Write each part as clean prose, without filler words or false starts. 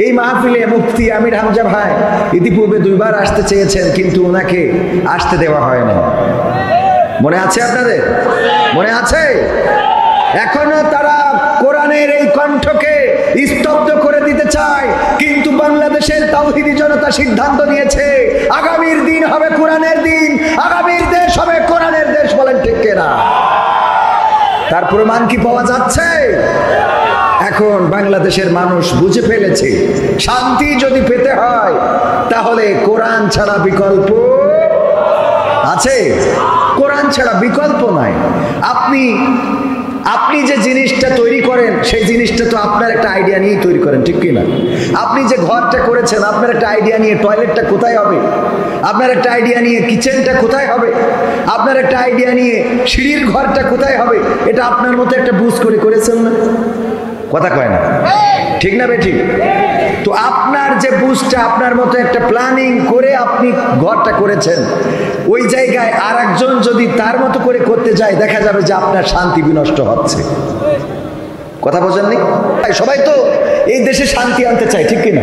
এই মাহফিলে মুফতি আমির হামজা ভাই ইতিপূর্বে 2 বার আসতে চেয়েছেন, কিন্তু ওনাকে আসতে দেওয়া হয় না। মনে আছে আপনাদের? মনে আছে? এখনো তারা কোরআনের এই কণ্ঠকে স্তব্ধ করে দিতে চায়, কিন্তু বাংলাদেশের তাওহীদি জনতা সিদ্ধান্ত নিয়েছে আগামীর দিন হবে কোরআনের দিন, আগামীর দেশ হবে কোরআনের দেশ। বলেন ঠিক কিনা? তার প্রমাণ কি পাওয়া যাচ্ছে? এখন বাংলাদেশের মানুষ বুঝে ফেলেছে, শান্তি যদি পেতে হয় তাহলে কোরআন ছাড়া বিকল্প আছে? কোরআন ছাড়া বিকল্প নাই। আপনি যে জিনিসটা তৈরি করেন সেই জিনিসটা তো আপনার একটা আইডিয়া নিয়ে তৈরি করেন, ঠিক কি না? আপনি যে ঘরটা করেছেন আপনার একটা আইডিয়া নিয়ে টয়লেটটা কোথায় হবে, আপনার একটা আইডিয়া নিয়ে কিচেনটা কোথায় হবে, আপনার একটা আইডিয়া নিয়ে সিঁড়ির ঘরটা কোথায় হবে, এটা আপনার মতো একটা বুঝ করে করেছেন না? কথা কয় না, ঠিক না বেঠিক? তো আপনার যে বুঝটা, আপনার মতো একটা প্ল্যানিং করে আপনি ঘরটা করেছেন, ওই জায়গায় আর একজন যদি তার মতো করে করতে যায় দেখা যাবে যে আপনার শান্তি বিনষ্ট হচ্ছে। কথা বোঝেননি? সবাই তো এই দেশে শান্তি আনতে চায়, ঠিক কিনা?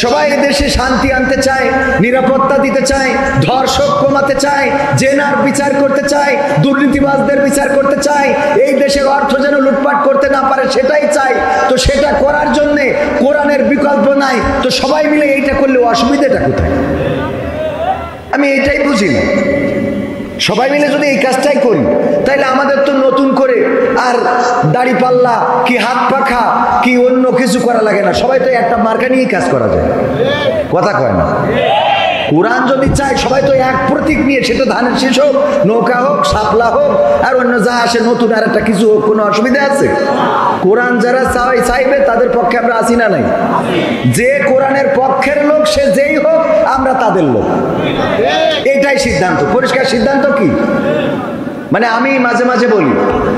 সবাই এই দেশে শান্তি আনতে চায়, নিরাপত্তা দিতে চায়, ধর্ষক কমাতে চায়, জেনার বিচার করতে চায়, দুর্নীতিবাজদের বিচার করতে চায়, এই দেশের অর্থ যেন লুটপাট করতে না পারে সেটাই চায়। তো সেটা করার জন্যে কোরআনের বিকল্প নাই। তো সবাই মিলে এইটা করলে অসুবিধাটা কোথায়? আমি এইটাই বুঝি না। সবাই মিলে যদি এই কাজটাই করি তাহলে আমাদের তো নতুন করে আর দাড়ি পাল্লা কি হাত পাখা কি অন্য কিছু করা লাগে না, সবাই তো একটা মার্কা নিয়েই কাজ করা যায়। কথা কয় না? কোরআন যদি চায় সবাই তো এক প্রতীক নিয়ে, সেটা ধানের শীষ হোক, নৌকা হোক, শাপলা হোক, আর অন্য যা আসে নতুন আর একটা কিছু হোক, কোনো অসুবিধা আছে? কোরআন যারা চাইবে তাদের পক্ষে আমরা আসি না নাই? যে কোরআনের পক্ষের লোক সে যেই হোক আমরা তাদের লোক, এটাই সিদ্ধান্ত। পরিষ্কার সিদ্ধান্ত কি? মানে আমি মাঝে মাঝে বলি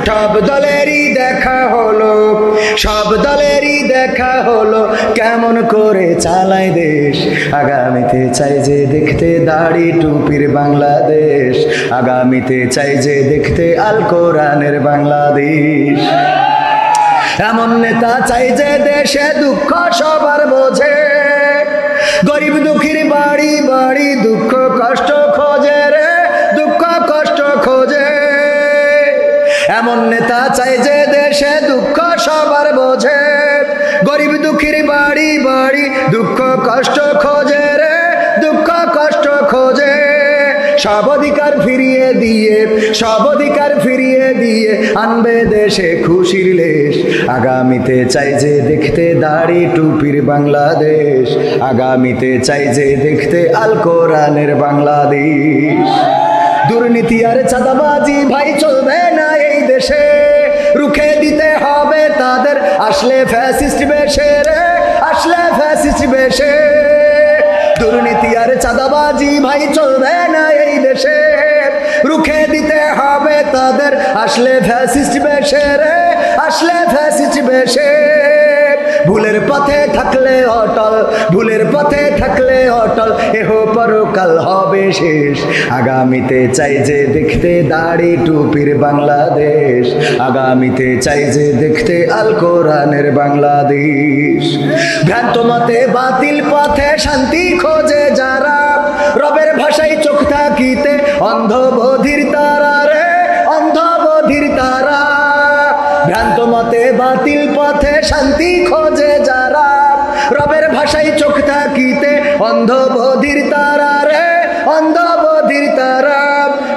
সব দলেরই দেখা হলো, সব দলেরই দেখা হলো, কেমন করে চালায় দেশ, আগামীতে চাই যে দেখতে দাড়ি টুপির বাংলাদেশ, আগামীতে চাই যে দেখতে আল কোরআনের বাংলাদেশ। এমন নেতা চাই যে দেশে দুঃখ সবার বোঝে, গরিব দুঃখীর বাড়ি বাড়ি দুঃখ কষ্ট খোঁজে রে, দুঃখ কষ্ট খোঁজে। এমন নেতা চাই যে দেশে দুঃখ সবার বোঝে, গরিব দুঃখীর বাড়ি বাড়ি দুঃখ কষ্ট খোঁজে রে, দুঃখ কষ্ট খোঁজে। সব অধিকার ফিরিয়ে দিয়ে, সব অধিকার ফিরিয়ে দিয়ে আনবে দেশে খুশির লেশ, আগামীতে চাই যে দেখতে দাড়ি টুপির বাংলাদেশ, আগামীতে চাই যে দেখতে আল কোরআনের বাংলাদেশ। দুর্নীতি আর চাঁদাবাজি ভাই চলবে না এই দেশে, রুখে দিতে হবে তাদের আসলে ফ্যাসিস্ট বেশে রে, আসলে ফ্যাসিস্ট বেশে। দুর্নীতি আর চাঁদাবাজি ভাই চলবে না এই দেশে, রুখে দিতে হবে তাদের আসলে ফ্যাসিস্ট বেশে রে, আসলে ফ্যাসিস্ট বেশে। ভুলের পথে থাকলে অটল, ভুলের পথে থাকলে অটল, এহ পরকাল হবে শেষ, আগামীতে চাই যে দেখতে দাড়ি টুপির বাংলাদেশ, আগামীতে চাই যে দেখতে আল কোরআনের বাংলাদেশ। ভ্রান্ত মতে বাতিল পথে শান্তি খোঁজে যারা, রবের ভাষায় চোখ থাকিতে অন্ধ বধির তারা রে, অন্ধ বধির তারা। ভ্রান্ত মতে বাতিল পথে শান্তি খোঁজে যারা, রবের ভাষায় চোখ থাকিতে অন্ধ বধির তারা রে, অন্ধ বধির তারা।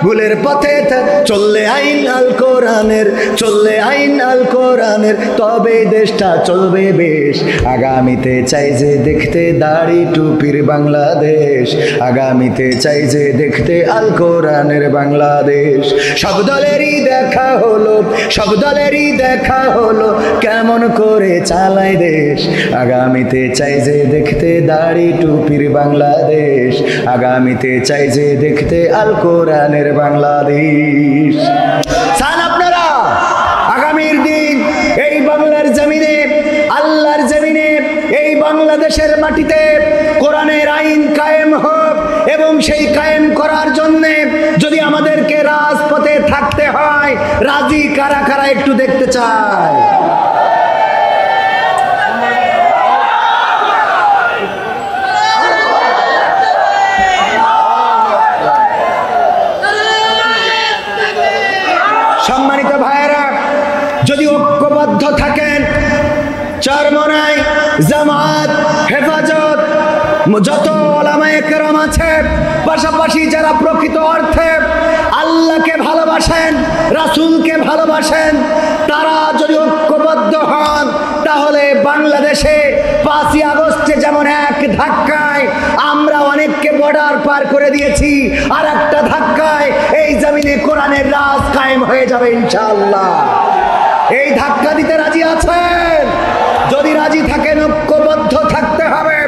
ভুলের পথে চললে আইন আল কোরআনের, চললে আইন আল কোরআনের, তবে দেশটা চলবে বেশ, আগামীতে চাই যে দেখতে দাড়ি টুপির বাংলাদেশ, আগামীতে চাই যে দেখতে আল কোরআনের বাংলাদেশ। সব দলেরই দেখা হলো, সব দলেরই দেখা হলো, কেমন করে চালায় দেশ, আগামীতে চাই যে দেখতে দাড়ি টুপির বাংলাদেশ, আগামীতে চাই যে দেখতে আল কোরআনের বাংলাদেশ। চান আপনারা আগামীর দিন এই বাংলার জমিনে, আল্লাহর জমিনে, এই বাংলাদেশের মাটিতে কোরআনের আইন কায়েম হোক, এবং সেই কায়েম করার জন্য যদি আমাদেরকে রাজপথে থাকতে হয়, রাজি কারা কারা একটু দেখতে চায়? জামাত, হেফাজত, যত ওলামায়ে কেরাম আছে, পাশাপাশি যারা প্রকৃত অর্থে আল্লাহকে ভালোবাসেন, রাসূলকে ভালোবাসেন, তারা যদি ঐক্যবদ্ধ হন তাহলে বাংলাদেশে 5ই আগস্টে যেমন এক ধাক্কায় আমরা অনেককে বর্ডার পার করে দিয়েছি, আর একটা ধাক্কায় এই জমিনে কোরআনের রাজ কায়েম হয়ে যাবে ইনশাআল্লাহ। এই ধাক্কা দিতে রাজি আছেন? যদি রাজি থাকেন ঐক্যবদ্ধ থাকতে হবে,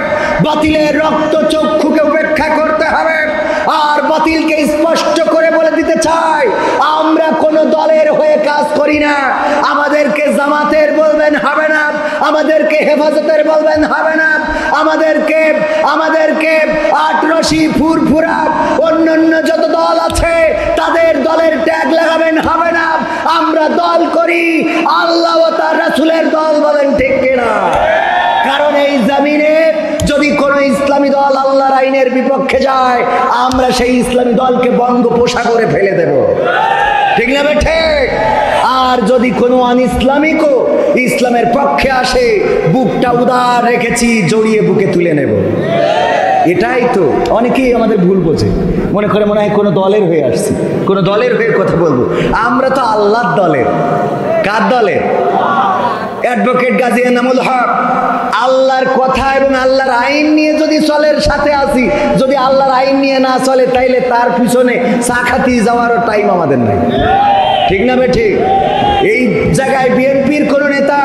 বাতিলের রক্ত চক্ষুকে উপেক্ষা করতে হবে। আর বাতিলকে স্পষ্ট করে বলে দিতে চাই, আমরা কোন দলের হয়ে কাজ করি না। আমাদেরকে জামাতের বলবেন হবে না, আমাদেরকে হেফাজতের বলবেন হবে না, আমাদেরকে আটরশি, ফুরফুরা, অন্যান্য যত দল আছে তাদের দলের ট্যাগ লাগাবেন হবে না। আমরা দল করি আল্লাহ ও তার রাসূলের দল, বলেন ঠিক কিনা? কারণ এই জমিনে যদি কোনো ইসলামী দল আল্লাহর আইনের বিপক্ষে যায়, আমরা সেই ইসলামী দলকে বঙ্গোপসাগরে ফেলে দেব, ঠিক না ঠিক? আর যদি কোনো অনইসলামিকও ইসলামের পক্ষে আসে, বুকটা উদার রেখেছি, জড়িয়ে বুকে তুলে নেব। এটাই তো অনেকেই আমাদের ভুল বোঝে, মনে করে মনে হয় কোনো দলের হয়ে আসছি, কোনো দলের হয়ে কথা বলবো। আমরা তো আল্লাহর দলের। কার দলের? অ্যাডভোকেট গাজী এনামুল হক আল্লাহর কথা এবং আল্লাহর আইন নিয়ে যদি চলের সাথে আসি, যদি আল্লাহর আইন নিয়ে না চলে তাইলে তার পিছনে সাখাতি যাওয়ারও টাইম আমাদের নাই, ঠিক না বে ঠিক? এই জায়গায় বিএনপির কোন নেতা,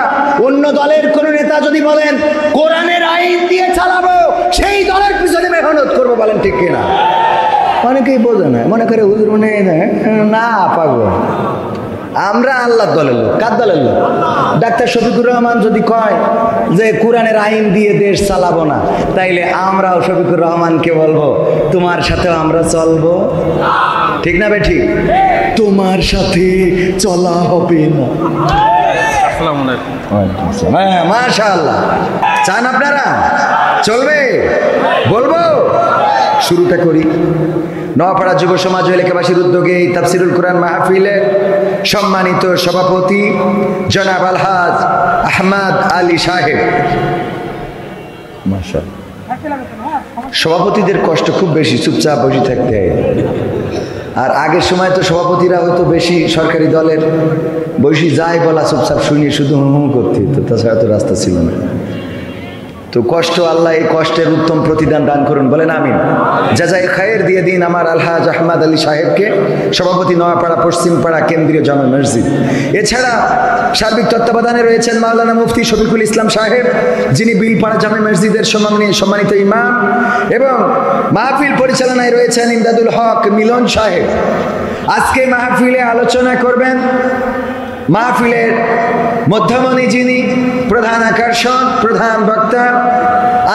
অন্য দলের কোন নেতা যদি বলেন কোরআনের আইন দিয়ে চালাবো, সেই দলের পিছনে মেহনত করবো, বলেন ঠিক কিনা? অনেকেই বোঝে না, মনে করে হুজুর মনে না পাগল। আমরা আল্লাহর দলের লোক। কার দলের লোক? ডাক্তার শফিকুর রহমান যদি কয় যে কোরআনের আইন দিয়ে দেশ চালাবো না, তাইলে আমরাও শফিকুর রহমানকে বলবো তোমার সাথেও আমরা চলবো, ঠিক না বে ঠিক? তোমার সাথে চলা হবে না। হ্যাঁ, মাশাআল্লাহ। চান আপনারা চলবে? বলবো। শুরুটা করি। নোয়াপাড়া যুব সমাজ ও এলাকাবাসীর উদ্যোগে এই তাফসিরুল কোরআন মাহফিলে সম্মানিত সভাপতি জনাব আলহাজ আহমদ আলী সাহেব। মাশাআল্লাহ, সভাপতিদের কষ্ট খুব বেশি, চুপচাপ বসে থাকতে হয়। আর আগের সময় তো সভাপতিরা হয়তো বেশি সরকারি দলের, বসে যায় বলা চুপচাপ শুনিয়ে শুধু হুম করতে হতো, তাছাড়া তো রাস্তা ছিল না। তো কষ্ট, আল্লাহ এই কষ্টের উত্তম প্রতিদান দান করুন, বলেন আমিন। জাযায়ে খায়ের দিয়ে দিন আমার আলহাজ আহমদ আলী সাহেবকে, সভাপতি নোয়াপাড়া পশ্চিমপাড়া কেন্দ্রীয় জামে মসজিদ। এছাড়া সার্বিক তত্ত্বাবধানে রয়েছেন মাওলানা মুফতি শফিকুল ইসলাম সাহেব, যিনি বিলপাড়া জামে মসজিদের সম্মানিত ইমাম, এবং মাহফিল পরিচালনায় রয়েছেন ইমদাদুল হক মিলন সাহেব। আজকে মাহফিলে আলোচনা করবেন, মাহফিলের মধ্যমণি যিনি, প্রধান আকর্ষণ, প্রধান বক্তা,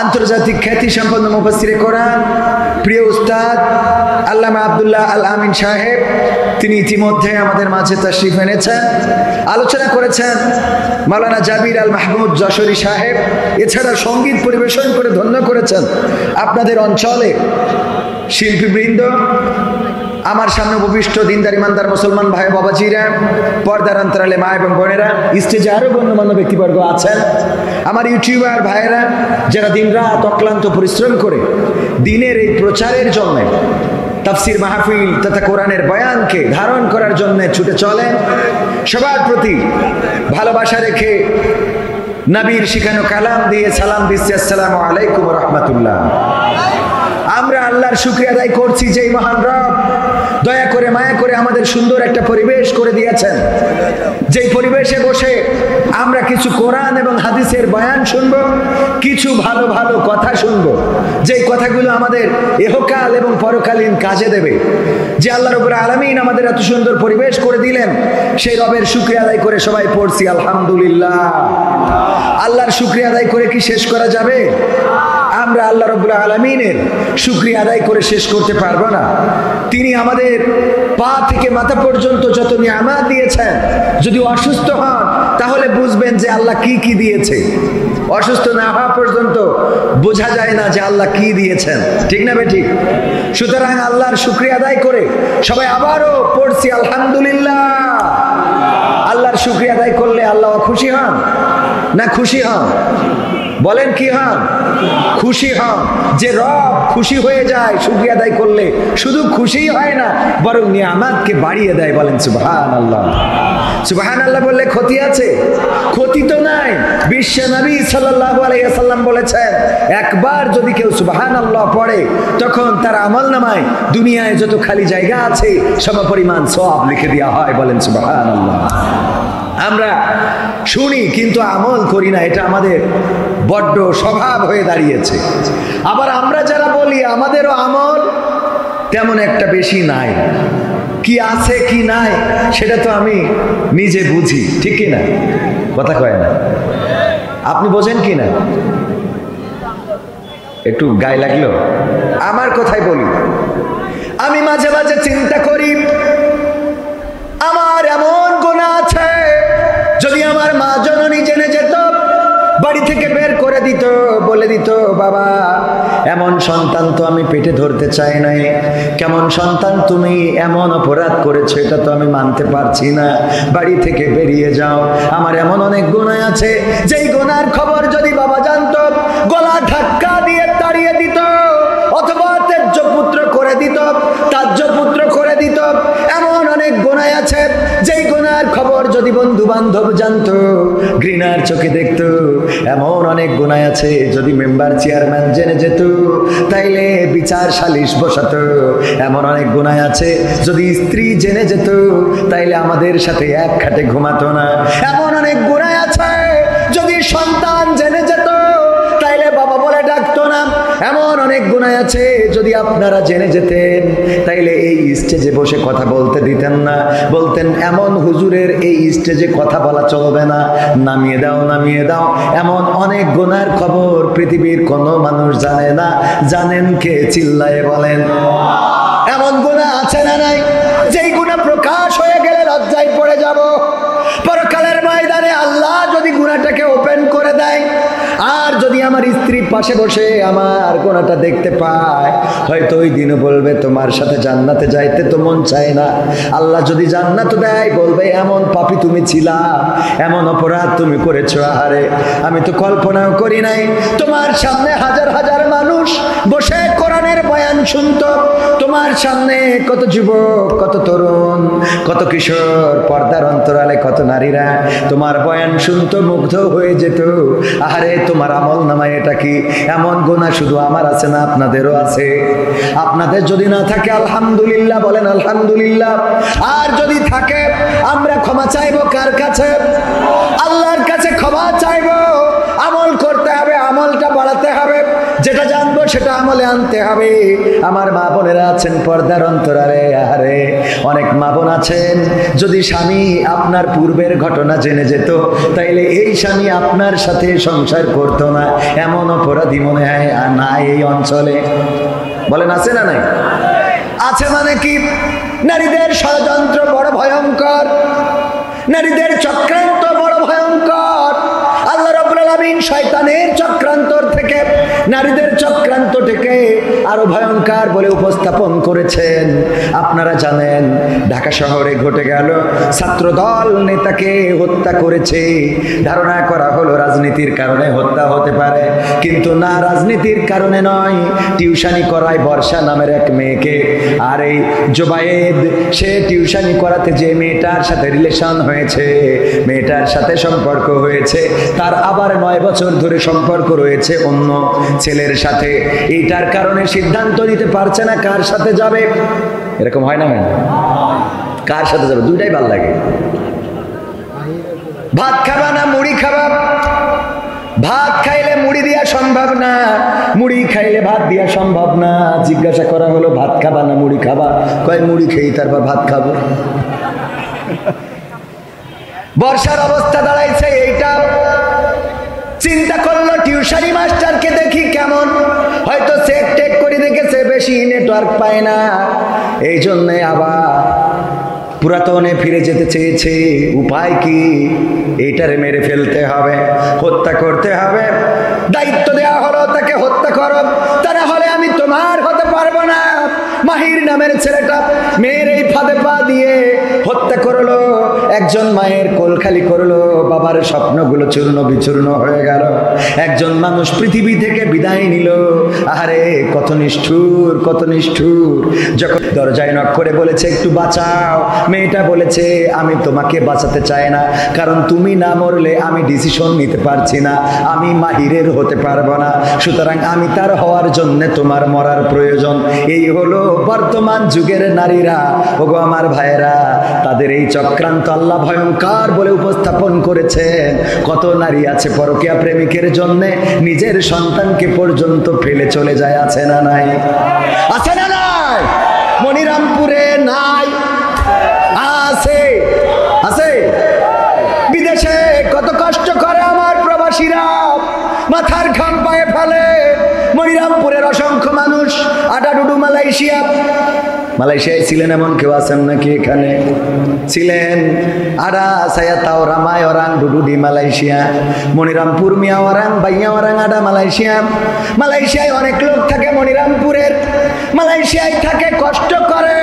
আন্তর্জাতিক খ্যাতি সম্পন্ন মুফাসসিরে কোরআন, প্রিয় উস্তাদ আল্লামা আব্দুল্লাহ আল আমিন সাহেব। তিনি ইতিমধ্যে আমাদের মাঝে তাশরিফ এনেছেন। আলোচনা করেছেন মাওলানা জাবির আল মাহমুদ যশোরী সাহেব। এছাড়া সঙ্গীত পরিবেশন করে ধন্য করেছেন আপনাদের অঞ্চলে শিল্পীবৃন্দ, আমার সামনে উপবিষ্ট দিনদার ইমানদার মুসলমান ভাই বাবাজিরা, পর্দার অন্তরালে মা এবং বোনেরা, স্টেজে আরও গণ্যমান্য ব্যক্তিবর্গ আছেন, আমার ইউটিউবার ভাইয়েরা যারা দিনরাত অক্লান্ত পরিশ্রম করে দিনের এই প্রচারের জন্য, তাফসির মাহফিল তথা কোরআনের বয়ানকে ধারণ করার জন্য ছুটে চলেন, সবার প্রতি ভালোবাসা রেখে নবীর শিখানো কালাম দিয়ে সালাম দিচ্ছি, আসসালামু আলাইকুম ওয়া রাহমাতুল্লাহ। আমরা আল্লাহর শুকরিয়া আদায় করছি যে মহান রব দয়া করে মায়া করে আমাদের সুন্দর একটা পরিবেশ করে দিয়েছেন, যেই পরিবেশে বসে আমরা কিছু কোরআন এবং হাদিসের বয়ান শুনবো, কিছু ভালো ভালো কথা শুনবো, যেই কথাগুলো আমাদের ইহকাল এবং পরকালীন কাজে দেবে। যে আল্লাহ রাব্বুল আলামিন আমাদের এত সুন্দর পরিবেশ করে দিলেন, সেই রবের শুকরিয়া আদায় করে সবাই পড়ছি আলহামদুলিল্লাহ। আল্লাহর শুকরিয়া আদায় করে কি শেষ করা যাবে? আমরা আল্লাহ রাব্বুল আলামিনের শুকরিয়া আদায় করে শেষ করতে পারবো না। তিনি আমাদের পা থেকে মাথা পর্যন্ত যত নিয়ামত দিয়েছেন, যদি অসুস্থ হন তাহলে বুঝবেন যে আল্লাহ কি কি দিয়েছে। অসুস্থ না হওয়া পর্যন্ত বোঝা যায় না যে আল্লাহ কি দিয়েছেন, ঠিক না বে ঠিক? সুতরাং আল্লাহর শুকরিয়া আদায় করে সবাই আবারও পড়ছি আলহামদুলিল্লাহ। আল্লাহর শুকরিয়া আদায় করলে আল্লাহ খুশি হন না খুশি হন? বলেন কি হন? খুশি হন। যে রব খুশি হয়ে যায় শুকরিয়া আদায় করলে, শুধু খুশিই হয় না, বরং নিয়ামতকে বাড়িয়ে দেয়। বলেন সুবহানাল্লাহ। সুবহানাল্লাহ বললে ক্ষতি আছে? ক্ষতি তো নাই। বিশ্ব নবী সাল্লাল্লাহু আলাইহি ওয়াসাল্লাম বলেছেন, একবার যদি কেউ সুবহানাল্লাহ পড়ে, তখন তার আমলনামায় দুনিয়ায় যত খালি জায়গা আছে সমপরিমাণ সওয়াব লিখে দেওয়া হয়। বলেন সুবহানাল্লাহ। আমরা শুনি কিন্তু আমল করি না, এটা আমাদের বড্ড স্বভাব হয়ে দাঁড়িয়েছে। আবার আমরা যারা বলি আমাদেরও আমল তেমন একটা বেশি নাই, কি আছে কি নাই সেটা তো আমি নিজে বুঝি, ঠিক কি না? কথা কয় না? আপনি বোঝেন কি না? একটু গায়ে লাগলো আমার কথাই বলি। আমি মাঝে মাঝে চিন্তা করি, আমার এমন গুনাহ আছে, যদি আমার মা জননী জেনে যেত, বাড়ি থেকে বের করে দিত, বলে দিত, বাবা এমন সন্তান তো আমি পেটে ধরতে চাই নাই, কেমন সন্তান তুমি, এমন অপরাধ করেছো, এটা তো আমি মানতে পারছি না, বাড়ি থেকে বেরিয়ে যাও। আমার এমন অনেক গুনাহ আছে, যেই গুনার খবর যদি বাবা জানতো, গলা ধাক্কা দিয়ে তাড়িয়ে দিত, অথবা ত্যায্য পুত্র করে দিত, তাজ্য পুত্র করে দিত। এমন অনেক গুনাহ আছে, যেই গুনার খবর যদি বন্ধু বান্ধব জানতো, ঘৃণার চোখে দেখতো। এমন অনেক গুনাহ আছে, যদি মেম্বার চেয়ারম্যান জেনে যেত, তাইলে বিচার সালিশ বসাতো। এমন অনেক গুনাহ আছে, যদি স্ত্রী জেনে যেত, তাইলে আমাদের সাথে এক খাটে ঘুমাতো না। এমন অনেক গুনাহ আছে, যদি সন্তান জেনে যেত, তাইলে বাবা বলে ডাকতো না। এমন অনেক গুনাহ আছে, যদি আপনারা জেনে যেতেন, তাইলে এই স্টেজে বসে কথা বলতে দিতেন না, বলতেন এমন হুজুরের এই স্টেজে কথা বলা চলবে না, নামিয়ে দাও নামিয়ে দাও। এমন অনেক গুনার খবর পৃথিবীর কোনো মানুষ জানে না, জানেন কে? চিল্লায়ে বলেন। এমন গুনাহ আছে না নাই, যেই গুনাহ প্রকাশ হয়ে গেলে লজ্জায় পড়ে যাব। পরকালের ময়দানে আল্লাহ যদি গুনাহটাকে ওপেন করে দেয়, আর যদি আমার স্ত্রী পাশে বসে আমার গুনাহটা দেখতে পায়, হয়তো ওই দিনও বলবে, তোমার সাথে জান্নাতে যাইতে তো মন চায় না। আল্লাহ যদি জান্নাত দেয়, বলবে এমন পাপী তুমি ছিলা, এমন অপরাধ তুমি করেছো, আহারে আমি তো কল্পনাও করি নাই। তোমার সামনে হাজার হাজার মানুষ বসে কোরআনের বয়ান শুনতো, তোমার সামনে কত যুবক, কত তরুণ, কত কিশোর, পর্দার অন্তরালে কত নারীরা তোমার বয়ান শুনতো, মুগ্ধ হয়ে যেত। আহারে তোমার আমল নামায় এটা কি? এমন গুনাহ শুধু আমার আছে না, আপনাদেরও আছে। আপনাদের যদি না থাকে আলহামদুলিল্লাহ বলেন আলহামদুলিল্লাহ। আর যদি থাকে, আমরা ক্ষমা চাইবো কার কাছে? আল্লাহর কাছে ক্ষমা চাইবো। আমল করতে হবে, আমলটা বাড়াতে হবে, যেটা জানবো সেটা আমলে আনতে হবে। আমার মা বোনেরা আছেন পর্দার অন্তরালে, আরে অনেক মা বোন আছেন, যদি স্বামী আপনার পূর্বের ঘটনা জেনে যেত, তাইলে এই স্বামী আপনার সাথে সংসার করতো না। এমন অপরাধী মনে হয় নাই এই অঞ্চলে? বলেন আছে না নাই? আছে মানে কি? নারীদের ষড়যন্ত্র বড় ভয়ঙ্কর, নারীদের চক্রান্ত বড় ভয়ঙ্কর। আল্লাহ রাব্বুল আলামিন শয়তানের চক্রান্তর থেকে, নারীদের চক্রান্ত থেকে আরো ভয়ঙ্কর বলে উপস্থাপন করেছেন। আপনারা জানেন, ঢাকা শহরে ঘটে গেল, ছাত্রদল নেতাকে হত্যা করেছে। ধারণা করা হলো রাজনীতির কারণে হত্যা হতে পারে, কিন্তু না, রাজনীতির কারণে নয়। টিউশনি করায় বর্ষা নামের এক মেয়েকে, আর এই জোবায়েদ, সে টিউশনি করাতে যে মেয়েটার সাথে রিলেশন হয়েছে, মেয়েটার সাথে সম্পর্ক হয়েছে, তার আবার 9 বছর ধরে সম্পর্ক রয়েছে অন্য ছেলের সাথে। এইটার কারণে সিদ্ধান্ত নিতে পারছে না কার সাথে যাবে। এরকম হয় না? হয় না? কার সাথে যাবে? দুইটাই ভালো লাগে। ভাত খাবা না মুড়ি খাবা? ভাত খাইলে মুড়ি দিয়া সম্ভব না, মুড়ি খাইলে ভাত দিয়া সম্ভব না। জিজ্ঞাসা করা হলো, ভাত খাবা না মুড়ি খাবা? কয় মুড়ি খেয়ে তারপর ভাত খাবো। বর্ষার অবস্থা দাঁড়াইছে এইটা। চিন্তা করলো, টিউশনি মাস্টারকে দেখি কেমন, হয়তো চেক টেক করে দেখেছে, বেশি নেটওয়ার্ক পায় না, এই জন্যে আবার পুরাতনে ফিরে যেতে চেয়েছে। উপায় কি? এইটারে মেরে ফেলতে হবে, হত্যা করতে হবে। দায়িত্ব দেওয়া হলো, তাকে হত্যা করো, তা না হলে আমি তোমার হতে পারবো না। মাহির নামের ছেলেটা মেয়ের এই ফাঁদে পা দিয়ে হত্যা করলো। একজন মায়ের কোল খালি করলো, বাবার স্বপ্নগুলো চূর্ণ বিচূর্ণ হয়ে গেল। একজন মানুষ পৃথিবী থেকে বিদায় নিল। আরে কত নিষ্ঠুর, কত নিষ্ঠুর। যখন দরজায় নক করে বলেছে একটু বাঁচাও, মেয়েটা বলেছে আমি তোমাকে বাঁচাতে চাই না, কারণ তুমি না মরলে আমি ডিসিশন নিতে পারছি না, আমি মাহিরের হতে পারবো না, সুতরাং আমি তার হওয়ার জন্য তোমার মরার প্রয়োজন। এই হলো বর্তমান যুগের নারীরা। ওগো আমার ভাইয়েরা, তাদের এই চক্রান্ত আল্লাহ ভয়ঙ্কর বলে উপস্থাপন করেছেন। কত নারী আছে পরকীয়া প্রেমিকের জন্য নিজের সন্তানকে পর্যন্ত ফেলে চলে যায়, আছে না নাই? আছে না নাই? মনিরামপুরে নাই? আছে, আছে। বিদেশে কত কষ্ট করে আমার প্রবাসীরা, মাথার ঘাম পায়ে ফেলে। মনিরামপুরের অসংখ্য মানুষ, আডাডুডু মালয়েশিয়া। মালয়েশিয়ায় ছিলেন এমন কেউ আছেন নাকি? এখানে ছিলেন। আডা সায়া তাও রামায় ওরাং ডুডু দি মালয়েশিয়া, মনিরামপুর মিয়া ওরাং বাইয়া ওরাং আডা মালয়েশিয়া। মালয়েশিয়ায় অনেক লোক থাকে মনিরামপুরের, মালয়েশিয়ায় থাকে, কষ্ট করে,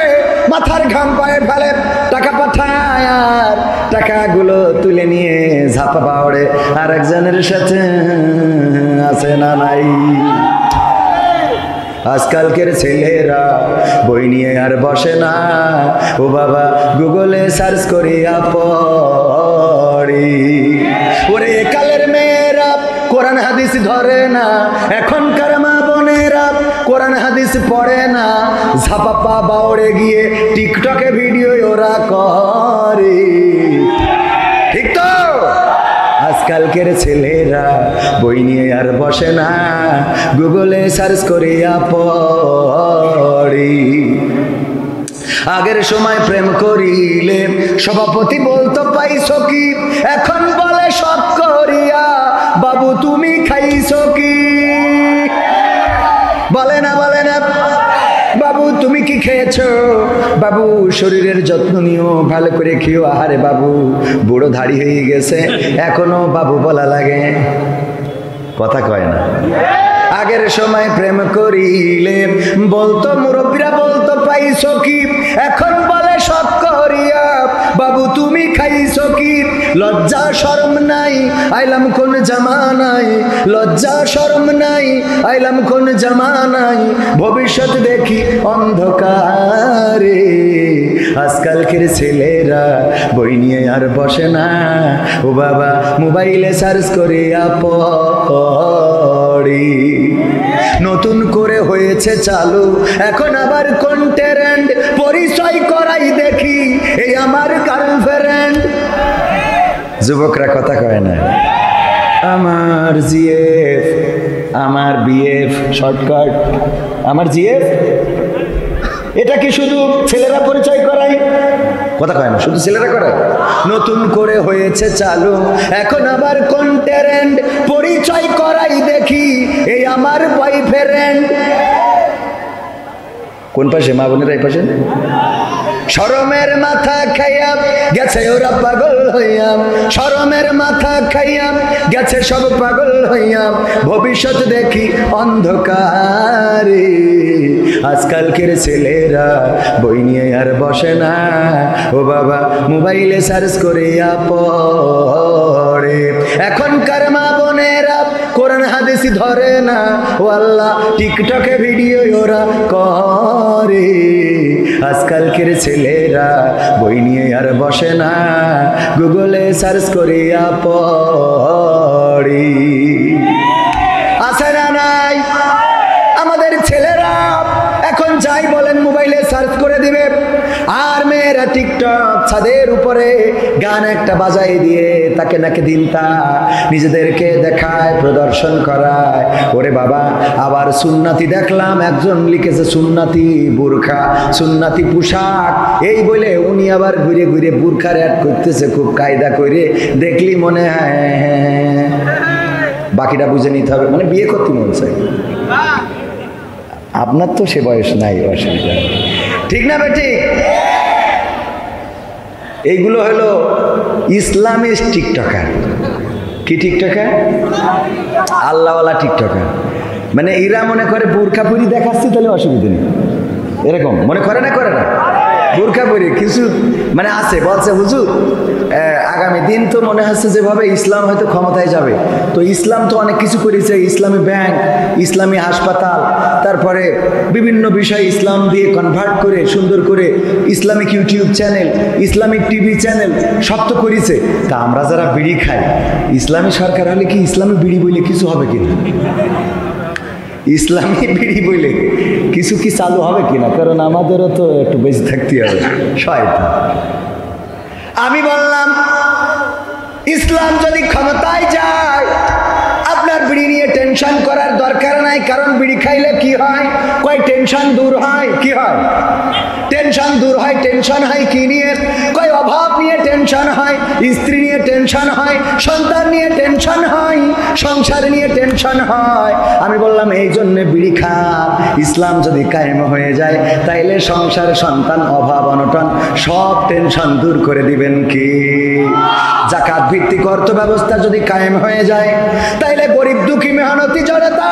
মাথার ঘাম পায়ে ফেলে, টাকা পাঠায়, আর টাকাগুলো তুলে নিয়ে ঝাপা পাওড়ে আর একজনের সাথে, আছে না নাই? আজকালকের ছেলেরা বই নিয়ে আর বসে না, ও বাবা গুগলে সার্চ করিয়া পড়ি। ওরে কালের মেয়েরা কোরআন হাদিস ধরে না, এখনকার মা বোনেরা কোরআন হাদিস পড়ে না, ঝাপাপা বাউড়ে গিয়ে টিকটকে ভিডিও ওরা করে। ঠিক তো? আজকালকের ছেলেরা বই নিয়ে আর বসে না, গুগলে সার্চ করিয়া পড়ি। আগের সময় প্রেম করিলে সভাপতি বলতো পাইছো কি, এখন বলে সব করিয়া বাবু তুমি খাইছো কি? বলে না, বলে না, বাবু তুমি কি খেয়েছো? বাবু শরীরের যত্ন নিও, ভালো করে খেও। আহারে বাবু বুড়ো ধাড়ি হয়ে গেছে, এখনো বাবু বলা লাগে, কথা কয় না। আগের সময় প্রেম করিলে বলতো মুরব্বীরা বলতো পাইছো কি, এখন বলে সব করিয়া বাবু তুমি খাইছো কি? লজ্জা শরম নাই, আইলাম কোন জামানায়, লজ্জা শরম নাই, আইলাম কোন জামানায়, ভবিষ্যৎ দেখি অন্ধকারে। আজকালকের ছেলেরা বই নিয়ে আর বসে না, ও বাবা মোবাইলে সার্চ করিয়া পড়ি। নতুন করে হয়েছে চালু এখন আবার কন্টেন্ট, পরিচয় করাই দেখি এই আমার গার্লফ্রেন্ড। যুবকরা কথা কয় না, আমার জিএফ, আমার বিএফ, শর্টকাট আমার জিএফ। এটা কি শুধু ছেলেরা পরিচয় করায়? কথা কয় না, শুধু ছেলেরা করায়? নতুন করে হয়েছে চালু এখন আবার কন্টেন্ট, পরিচয় করাই দেখি এই আমার বয়ফ্রেন্ড। কোন পাশে? মা বোনেরা এই পাশে। শরমের মাথা খাইয়া গেছে ওরা পাগল হইয়া, শরমের মাথা খাইয়া গেছে সব পাগল হইয়া, ভবিষ্যৎ দেখি অন্ধকারে। আজকালকের ছেলেরা বই নিয়ে আর বসে না, ও বাবা মোবাইলে সার্চ করিয়া পড়ে। এখনকার মা বোনেরা কোরআন হাদিস ধরে না, ও আল্লাহ টিকটকে ভিডিও ওরা করে। আজকালকের ছেলেরা বই নিয়ে আর বসে না, গুগলে সার্চ করিয়া পড়ি। আছে না নাই? আমাদের ছেলেরা এখন যাই বলেন মোবাইলে সার্চ করে দিবে, আর মেয়েরা টিকটক ছাদের উপরে গান একটা বাজাই দিয়ে তাকে নাকি দিনটা নিজেদেরকে দেখায়, প্রদর্শন করায়। ওরে বাবা, আবার সুন্নাতি দেখলাম একজন লিখেছে সুন্নাতি বুরখা, সুন্নাতি পোশাক, এই বলে উনি আবার ঘুরে ঘুরে বুরখার অ্যাড করতেছে খুব কায়দা করে। দেখলি মনে হয় বাকিটা বুঝে নিতে হবে, মানে বিয়ে করতে মন চাই। আপনার তো সে বয়স নাই, অসুবিধা, ঠিক না বেটি? এইগুলো হলো ইসলামিক টিকটকার। কি টিকটকার? আল্লাহওয়ালা টিকটকার। মানে এরা মনে করে বোরকা পরি দেখাচ্ছি তাহলে অসুবিধা নেই, এরকম মনে করে না, করে না? বোরকা পরে কিছু মানে আছে, বলছে হুজুর আগামী দিন তো মনে হচ্ছে যেভাবে ইসলাম হয়তো ক্ষমতায় যাবে, তো ইসলাম তো অনেক কিছু করেছে, ইসলামী ব্যাংক, ইসলামী হাসপাতাল, তারপরে বিভিন্ন বিষয় ইসলাম দিয়ে কনভার্ট করে সুন্দর করে Islamic YouTube channel, Islamic TV channel সব তো করেছে। তা আমরা যারা বিড়ি খাই, ইসলামী সরকার হলে কি ইসলামী বিড়ি বলে কিছু হবে কিনা, ইসলামী বিড়ি বলে কিছু কি চালু হবে কিনা? কারণ আমাদেরও তো একটু বেঁচে থাকতে হবে। শয়তান। আমি বললাম ইসলাম যদি ক্ষমতায় যায় আপনার বিড়ি নিয়ে টেনশন করার দরকার নাই, কারণ বিড়ি খাইলে কি হয়, কয় টেনশন দূর হয়। কি হয়? টেনশন দূর হয়। টেনশন হয় কি নিয়ে? কয় অভাব নিয়ে টেনশন হয়, স্ত্রী নিয়ে টেনশন হয়, সন্তান নিয়ে টেনশন হয়, সংসার নিয়ে টেনশন হয়। আমি বললাম এই জন্য বিড়ি খান। ইসলাম যদি কায়েম হয়ে যায় তাইলে সংসার, সন্তান, অভাব, অনটন সব টেনশন দূর করে দিবেন কি? যাকাত ভিত্তিক অর্থ ব্যবস্থা যদি কায়েম হয়ে যায় তাইলে গরিব দুঃখী মেহনতি জনতা,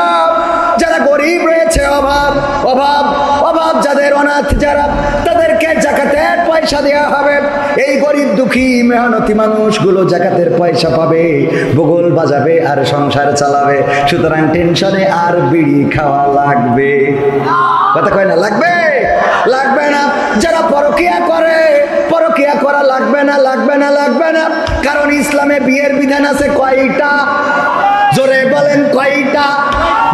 যারা গরিব রয়েছে, অভাব অভাব অভাব যাদের, অনাথ যারা, তাদেরকে যাকাতের পয়সা দেওয়া হবে। এই গরিব দুঃখী মেহনতি মানুষগুলো যাকাতের পয়সা পাবে, বগল বাজাবে আর সংসার চালাবে। সুতরাং টেনশনে আর বিড়ি খাওয়া লাগবে, কথা কয় না? লাগবে? লাগবে না। যারা পরকিয়া করে, পরকিয়া করা লাগবে না, লাগবে না, লাগবে না। কারণ ইসলামে বিয়ের বিধান আছে কয়টা? জোরে বলেন কয়টা?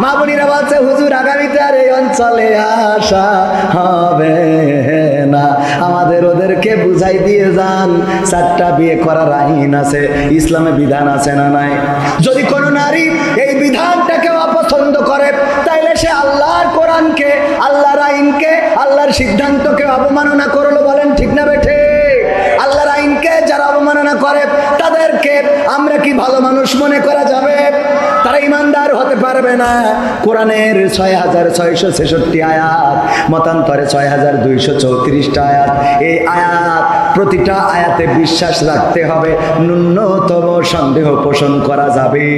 মা বোনেরা বলছে হুজুর আগামীতে আর এই অঞ্চলে আসা হবে না। আমাদের ওদেরকে বুঝাই দিয়ে যান 4টা বিয়ে করার আইন আছে, ইসলামে বিধান আছে না নাই? যদি কোনো নারী এই বিধানটাকে অপছন্দ করে তাইলে সে আল্লাহর কোরআনকে, আল্লাহর আইনকে, আল্লাহর সিদ্ধান্তকে অবমাননা করলো। বলেন ঠিক না বেঠে? আল্লাহর আইনকে যারা অবমাননা করে তাদেরকে আমরা কি ভালো মানুষ মনে করা যাবে? তারা ইমানদার হতে পারবে না। কোরআনের 6666 আয়াত, মতান্তরে 6234টা আয়াত। এই আয়াত, প্রতিটা আয়াতে বিশ্বাস রাখতে হবে, ন্যূনতম সন্দেহ পোষণ করা যাবে।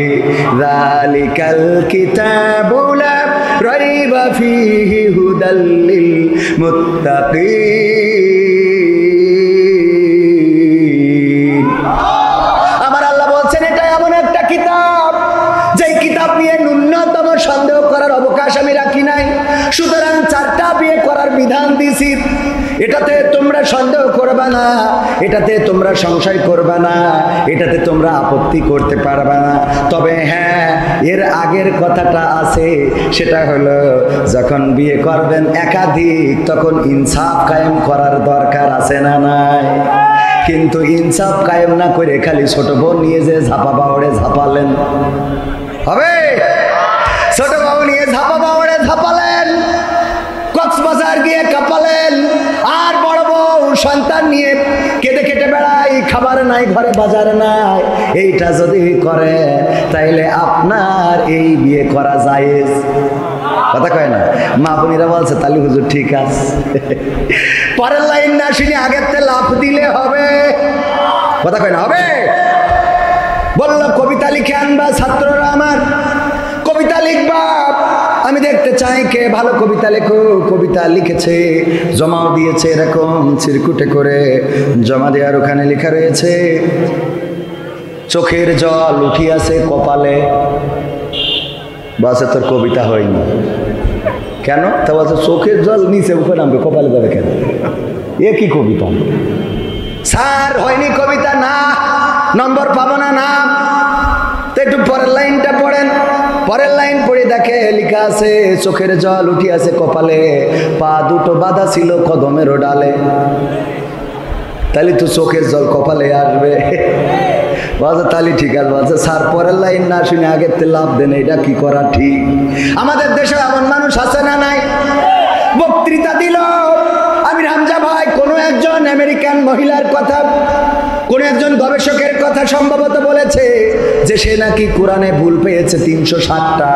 যালিকাল কিতাবু লা রাইবা ফীহি হুদাল লিল মুত্তাকিন। আমার আল্লাহ বলছেন এটা এমন একটা কিতাব, যেই কিতাব নিয়ে ন্যূনতম সন্দেহ করার অবকাশ আমি রাখি নাই। সুতরাং 4টা বিয়ে করার বিধান দিছি, এটাতে তোমরা সন্দেহ করবে না, এটাতে তোমরা সংশয় করবে না, এটাতে তোমরা আপত্তি করতে পারবে না। তবে হ্যাঁ, এর আগের কথাটা আছে, সেটা হলো যখন বিয়ে করবেন একাধিক তখন ইনসাফ কায়েম করার দরকার আছে না নাই? কিন্তু ইনসাফ কায়েম না করে খালি ছোট বোন নিয়ে যে ঝাপা বাউড়ে ঝাপালেন হবে? ছোট বাবু নিয়ে ঝাপা বাউড়ে ঝাপালেন, কক্সবাজার গিয়ে কাঁপালেন, আর বড় বউ সন্তান নিয়ে কেটে কেটে বেড়াই, খাবার নাই ঘরে, বাজার নাই। এইটা যদি করে তাইলে আপনার এই বিয়ে করা জায়েজ, কথা কয় না? মা বোনেরা বলছে তাহলে হুজুর ঠিক আছে। পরের লাইন না শুনে আগের তে লাফ দিলে হবে, কথা কয় না? হবে? বলল কবিতা লিখে আনবা ছাত্ররা আমার, কবিতা লিখবা, আমি দেখতে চাই কে ভালো কবিতা লেখো। কবিতা লিখেছে, জমাও দিয়েছে, এরকম চিরকুটে করে জমা দেওয়ার ওখানে লেখা রয়েছে চোখের জল উঠিয়াছে কপালে। বাসে তোর কবিতা হয়নি কেন? তা বলছে চোখের জল নিচে উপরে নামবে, কপালে যাবে কেন? এ কি কবিতা? স্যার হয়নি কবিতা, না নম্বর পাবো না, না। তো একটু পরের লাইনটা পড়েন। পরের লাইন পড়ে দেখে লেখা আছে চোখের জল উঠিয়াছে কপালে, পা দুটো বাঁধা ছিল কদমের ডালে। তাহলে তো চোখের জল কপালে আসবে। বলছে তাহলে ঠিক আছে। বলছে স্যার পরের লাইন না শুনে আগের তে লাভ দেন, এটা কি করা ঠিক? আমাদের দেশে এমন মানুষ আছে না নাই? বক্তৃতা দিল আমির হামজা ভাই কোনো একজন আমেরিকান মহিলার কথা, কোন একজন গবেষকের কথা সম্ভবত বলেছে যে সে নাকি কোরআনে ভুল পেয়েছে 360টা।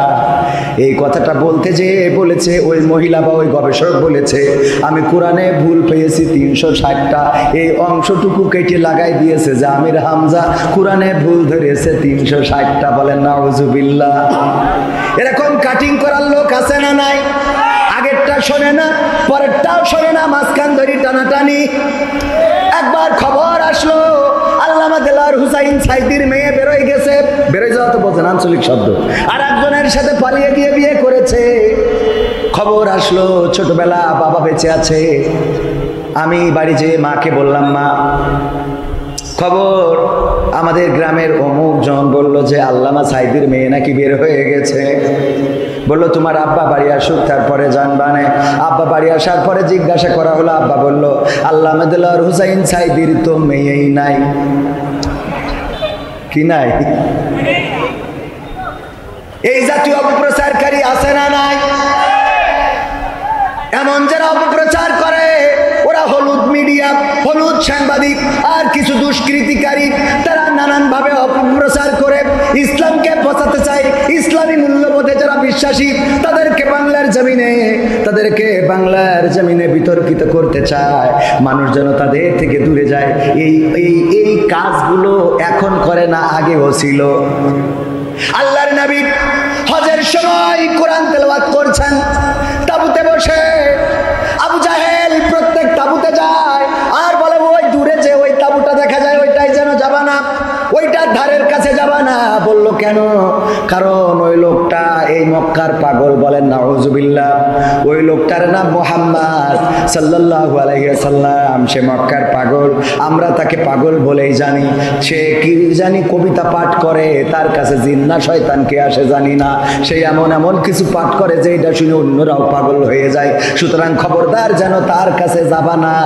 এই কথাটা বলতে যে বলেছে ওই মহিলা বা ওই গবেষক বলেছে আমি কোরআনে ভুল পেয়েছি 360টা। এই অংশটুকু কেটে লাগাই দিয়েছে যে আমির হামজা কোরআনে ভুল ধরেছে 360টা। বলেন নাউজুবিল্লাহ। এরকম কাটিং করার লোক আছে না নাই? আগেরটা শোনে না, পরেরটাও শোনে না, মাঝখান ধরি টানাটানি। একবার খবর আসলো আল্লামা দেলোয়ার হুসাইন সাইদির মেয়ে বেরোয় গেছে, বেরোয় যাওয়া তো বলছেন আঞ্চলিক শব্দ, আর একজনের সাথে পালিয়ে গিয়ে বিয়ে করেছে। খবর আসলো ছোটবেলা বাবা বেঁচে আছে। আমি বাড়ি যেয়ে মাকে বললাম, মা খবর আমাদের গ্রামের অমুক জন বলল যে আল্লামা সাইদির মেয়ে নাকি বের হয়ে গেছে। বললো তোমার আব্বা বাড়ি আসুক তারপরে জানবানে। আব্বা বাড়ি আসার পরে জিজ্ঞাসা করা হলো, আব্বা বলল আল্লামা দেলোয়ার হুসাইন সাইদির তো মেয়েই নাই। কি নাই? এই জাতীয় অপপ্রচারকারী আছে না নাই? এমন যারা অপপ্রচার করে ওরা হলুদ মিডিয়া, হলুদ সাংবাদিক আর কিছু দুষ্কৃতিকারী, তারা নানান ভাবে অপপ্রচার করে ইসলামকে পচাতে চায়। ইসলামী মূল্যবোধে যারা বিশ্বাসী তাদেরকে বাংলার জমিনে বিতর্কিত করতে চায়, মানুষ যেন তাদের থেকে দূরে যায়। এই কাজগুলো এখন করে না, আগেও ছিল। আল্লাহর নবী হজের সময় কোরআন তেলাওয়াত করছেন তাঁবুতে বসে। আবু জাহেল প্রত্যেক তাঁবুতে যায় আর বলে ওই দূরে যে ওই তাঁবুটা দেখা যায় ওইটাই যেন যাবা না, ওইটার ধারের কাছে যাবা না। বলল কেন? কারণ ওই লোকটা এই মক্কার পাগল, বলেন নাউজুবিল্লাহ। ওই লোকটার নাম মুহাম্মদ সাল্লাল্লাহু আলাইহি ওয়াসাল্লাম। সে মক্কার পাগল, আমরা তাকে পাগল বলেই জানি। সে কি জানি কবিতা পাঠ করে, তার কাছে জিন্না শয়তান কে আসে জানি না। সে এমন কিছু পাঠ করে যে এটা শুনে অন্যরাও পাগল হয়ে যায়। সুতরাং খবরদার যেন তার কাছে যাবা না।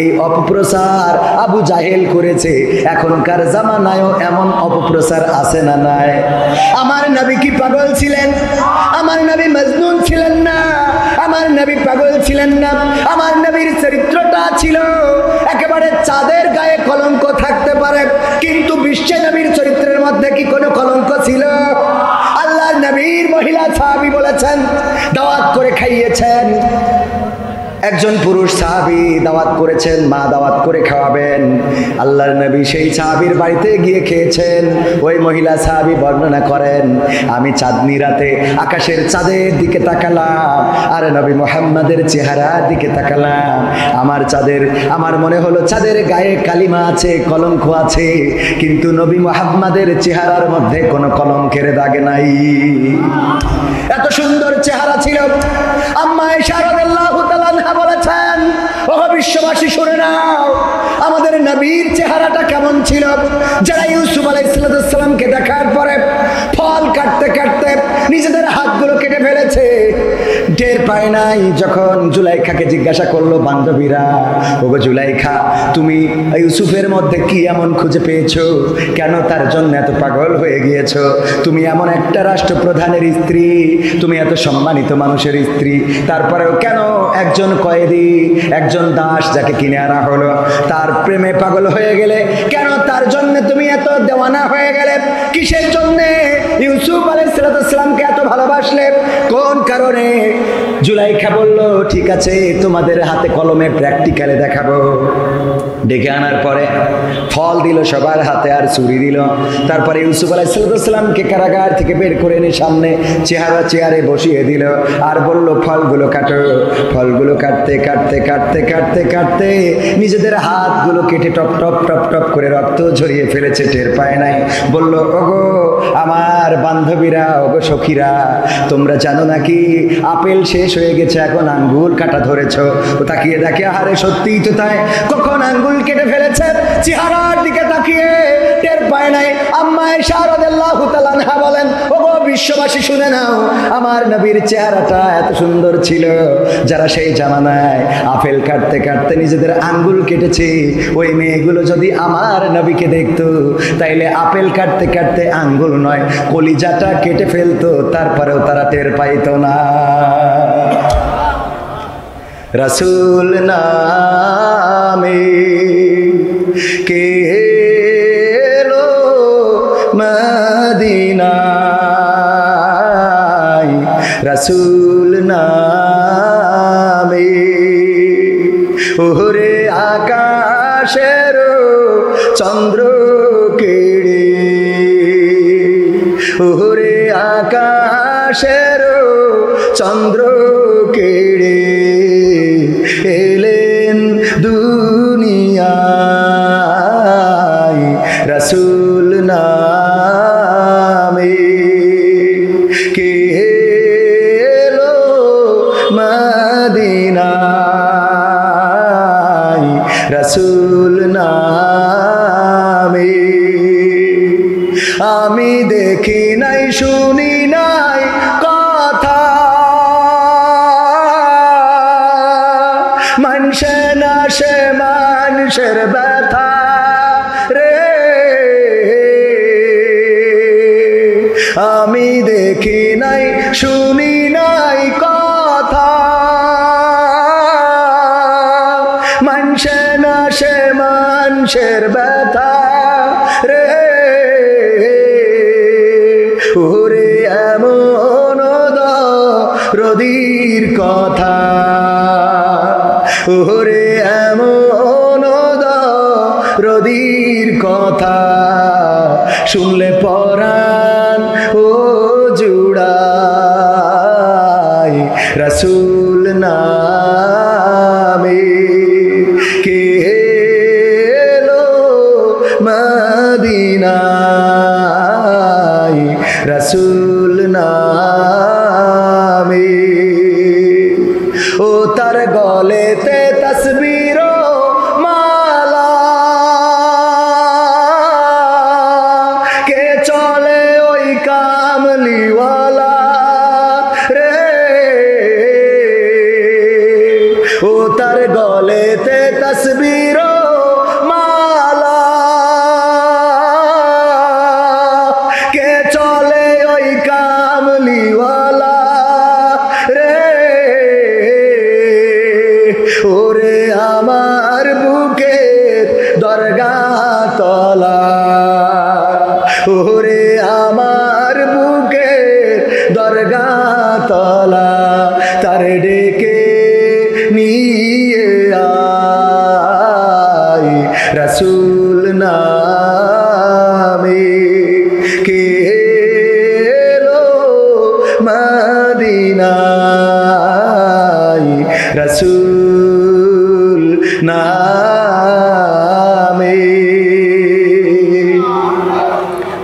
এই অপপ্রচার আবু জাহেল করেছে, এখনকার জামানায়ও এমন অপপ্রচার আছে না নাই? আমার নবী কি পাগল ছিলেন? আমার নবী মজনুন ছিলেন না, আমার নবী পাগল ছিলেন না। আমার নবীর চরিত্রটা ছিল একেবারে চাঁদের গায়ে কলঙ্ক থাকতে পারে, কিন্তু বিশ্বে নবীর চরিত্রের মধ্যে কি কোনো কলঙ্ক ছিল? আল্লাহর নবীর মহিলা সাহাবী বলেছেন, দাওয়াত করে খাইয়েছেন। একজন পুরুষ সাহাবী দাওয়াত করেছেন, মা দাওয়াত করে খাওয়াবেন। আল্লাহর নবী সেই সাহাবীর বাড়িতে গিয়ে খেয়েছেন। ওই মহিলা সাহাবী বর্ণনা করেন, আমি চাঁদনি রাতে আকাশের চাঁদের দিকে তাকালাম আর নবী মুহাম্মাদের চেহারার দিকে তাকালাম। আমার মনে হলো চাঁদের গায়ে কালিমা আছে, কলঙ্ক আছে, কিন্তু নবী মুহাম্মাদের চেহারার মধ্যে কোনো কলঙ্কের দাগ নাই। এত সুন্দর চেহারা ছিল। আম্মা আয়েশা রাদিয়াল্লাহু তাআলা বলেছেন, ও বিশ্ববাসী শুনে নাও, আমাদের নবীর চেহারাটা কেমন ছিল। যারা ইউসুফ আলাইহিস সালামকে দেখার পরে ফল কাটতে কাটতে নিজেদের হাতগুলো কেটে ফেলেছে, টের পায় নাই। যখন জুলাইখাকে জিজ্ঞাসা করলো বান্ধবীরা, ওগো জুলাইখা, তুমি ইউসুফের মধ্যে কি এমন খুঁজে পেয়েছো? কেন তার জন্য এত পাগল হয়ে গিয়েছো? তুমি এমন একটা রাষ্ট্রপ্রধানের স্ত্রী, তুমি এত সম্মানিত মানুষের স্ত্রী, তারপরেও কেন একজন কয়েদি, একজন দাস যাকে কিনে আনা হলো, তার প্রেমে পাগল হয়ে গেলে? কেন তার জন্য তুমি এত দেওয়ানা হয়ে গেলে? কিসের জন্য ইউসুফ আলাইহিস সালামকে এত ভালোবাসলে? কোন কারণে? জুলাইখা বলল, ঠিক আছে, তোমাদের হাতে কলমে প্র্যাকটিক্যালে দেখাবো। ডেকে আনার পরে ফল দিল সবার হাতে আর চুরি দিল। তারপরে ইউসুফ আলাইহিস সালামকে কারাগার থেকে বের করে এনে সামনে চেয়ারে বসিয়ে দিল আর বলল, ফলগুলো কাটো। ফলগুলো কাটতে কাটতে কাটতে কাটতে কাটতে নিজেদের হাতগুলো কেটে টপ টপ টপ টপ করে রক্ত ঝরিয়ে ফেলেছে, টের পায় নাই। বলল, ওগো আমার বান্ধবীরা, ওগো সখীরা, তোমরা জানো নাকি আপেল শেষ হয়ে গেছে, এখন আঙ্গুল কাটা ধরেছো। ও তাকিয়ে দেখে, আরে সত্যিই তো তাই, কখন আঙ্গুল কেটে ফেলেছে, চেহারার দিকে তাকিয়ে টের পায় নাই। আম্মা আয়েশা রাদিয়াল্লাহু তাআলা আনহা বলেন, ওগো বিশ্ববাসী শুনে নাও, আমার নবীর চেহারাটা এত সুন্দর ছিল। যারা সেই জামানায় আপেল কাটতে কাটতে নিজেদের আঙ্গুল কেটেছে, ওই মেয়েগুলো যদি আমার নবীকে দেখতো, তাইলে আপেল কাটতে কাটতে আঙ্গুল নয়, কলিজাটা কেটে ফেলতো, তারপরেও তারা টের পাইতো না। রাসূল নামে কে এলো মদিনায়, রাসূল নামে ওরে আকাশের চন্দ্র কেড়ে, ওরে আকাশের চন্দ্র কেড়ে মানুষের ব্যথা রে, আমি দেখি নাই শুনি নাই কথা, মানুষে না সে মানুষের ব্যথা রে, ওরে এমন দরদীর কথা, ওরে এমন দরদীর কথা, শুনলে পরাণ ও জুড়াই, রাসূল নামে কে এলো মদিনায়, রাসূল নামে। ও তার গলেতে তসবির মালা, কে চলে ওই কামলিওয়ালা রে, ও তার গলেতে তসবির মালা, কে চলে ওই কামলিওয়ালা রে, ওরে আমার বুকের দরগা তলা, ওরে আমার বুকের দরগা তলা, তার ডেকে নিয়ে আয়, রাসূল নামে কে এলো মদিনায়, রাসূল নামে।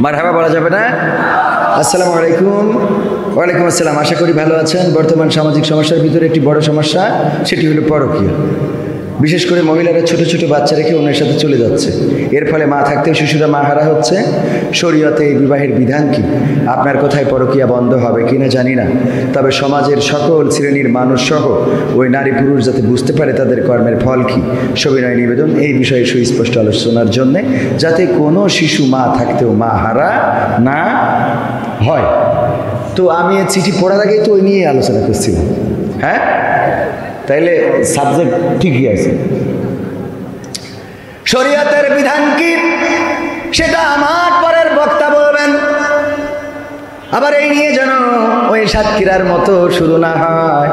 মারহাবা বলা যাবে না? আসসালামু আলাইকুম। ওয়ালাইকুম আসসালাম। আশা করি ভালো আছেন। বর্তমান সামাজিক সমস্যার ভিতরে একটি বড় সমস্যা, সেটি হলো পরকীয়া। বিশেষ করে মহিলারা ছোট ছোট বাচ্চা রেখে অন্যের সাথে চলে যাচ্ছে, এর ফলে মা থাকতেও শিশুরা মাহারা হচ্ছে। শরীয়তে এই বিবাহের বিধান কি? আপনার কোথায় পরকীয়া বন্ধ হবে কিনা জানি না, তবে সমাজের সকল শ্রেণীর মানুষ সহ ওই নারী পুরুষ যাতে বুঝতে পারে তাদের কর্মের ফল কি, সবিনয় নিবেদন এই বিষয়ে সুস্পষ্ট আলোচনার জন্যে, যাতে কোনো শিশু মা থাকতেও মাহারা না হয়। তো আমি চিঠি পড়ার আগেই তো ওই নিয়ে আলোচনা করছিলাম। হ্যাঁ, তাইলে সাবজেক্ট ঠিকই আছে। শরীয়তের বিধান কি সেটা আমার পরের বক্তা বলবেন। আবার এই নিয়ে যেন ওই সাতক্ষীরার মতো শুরু না হয়,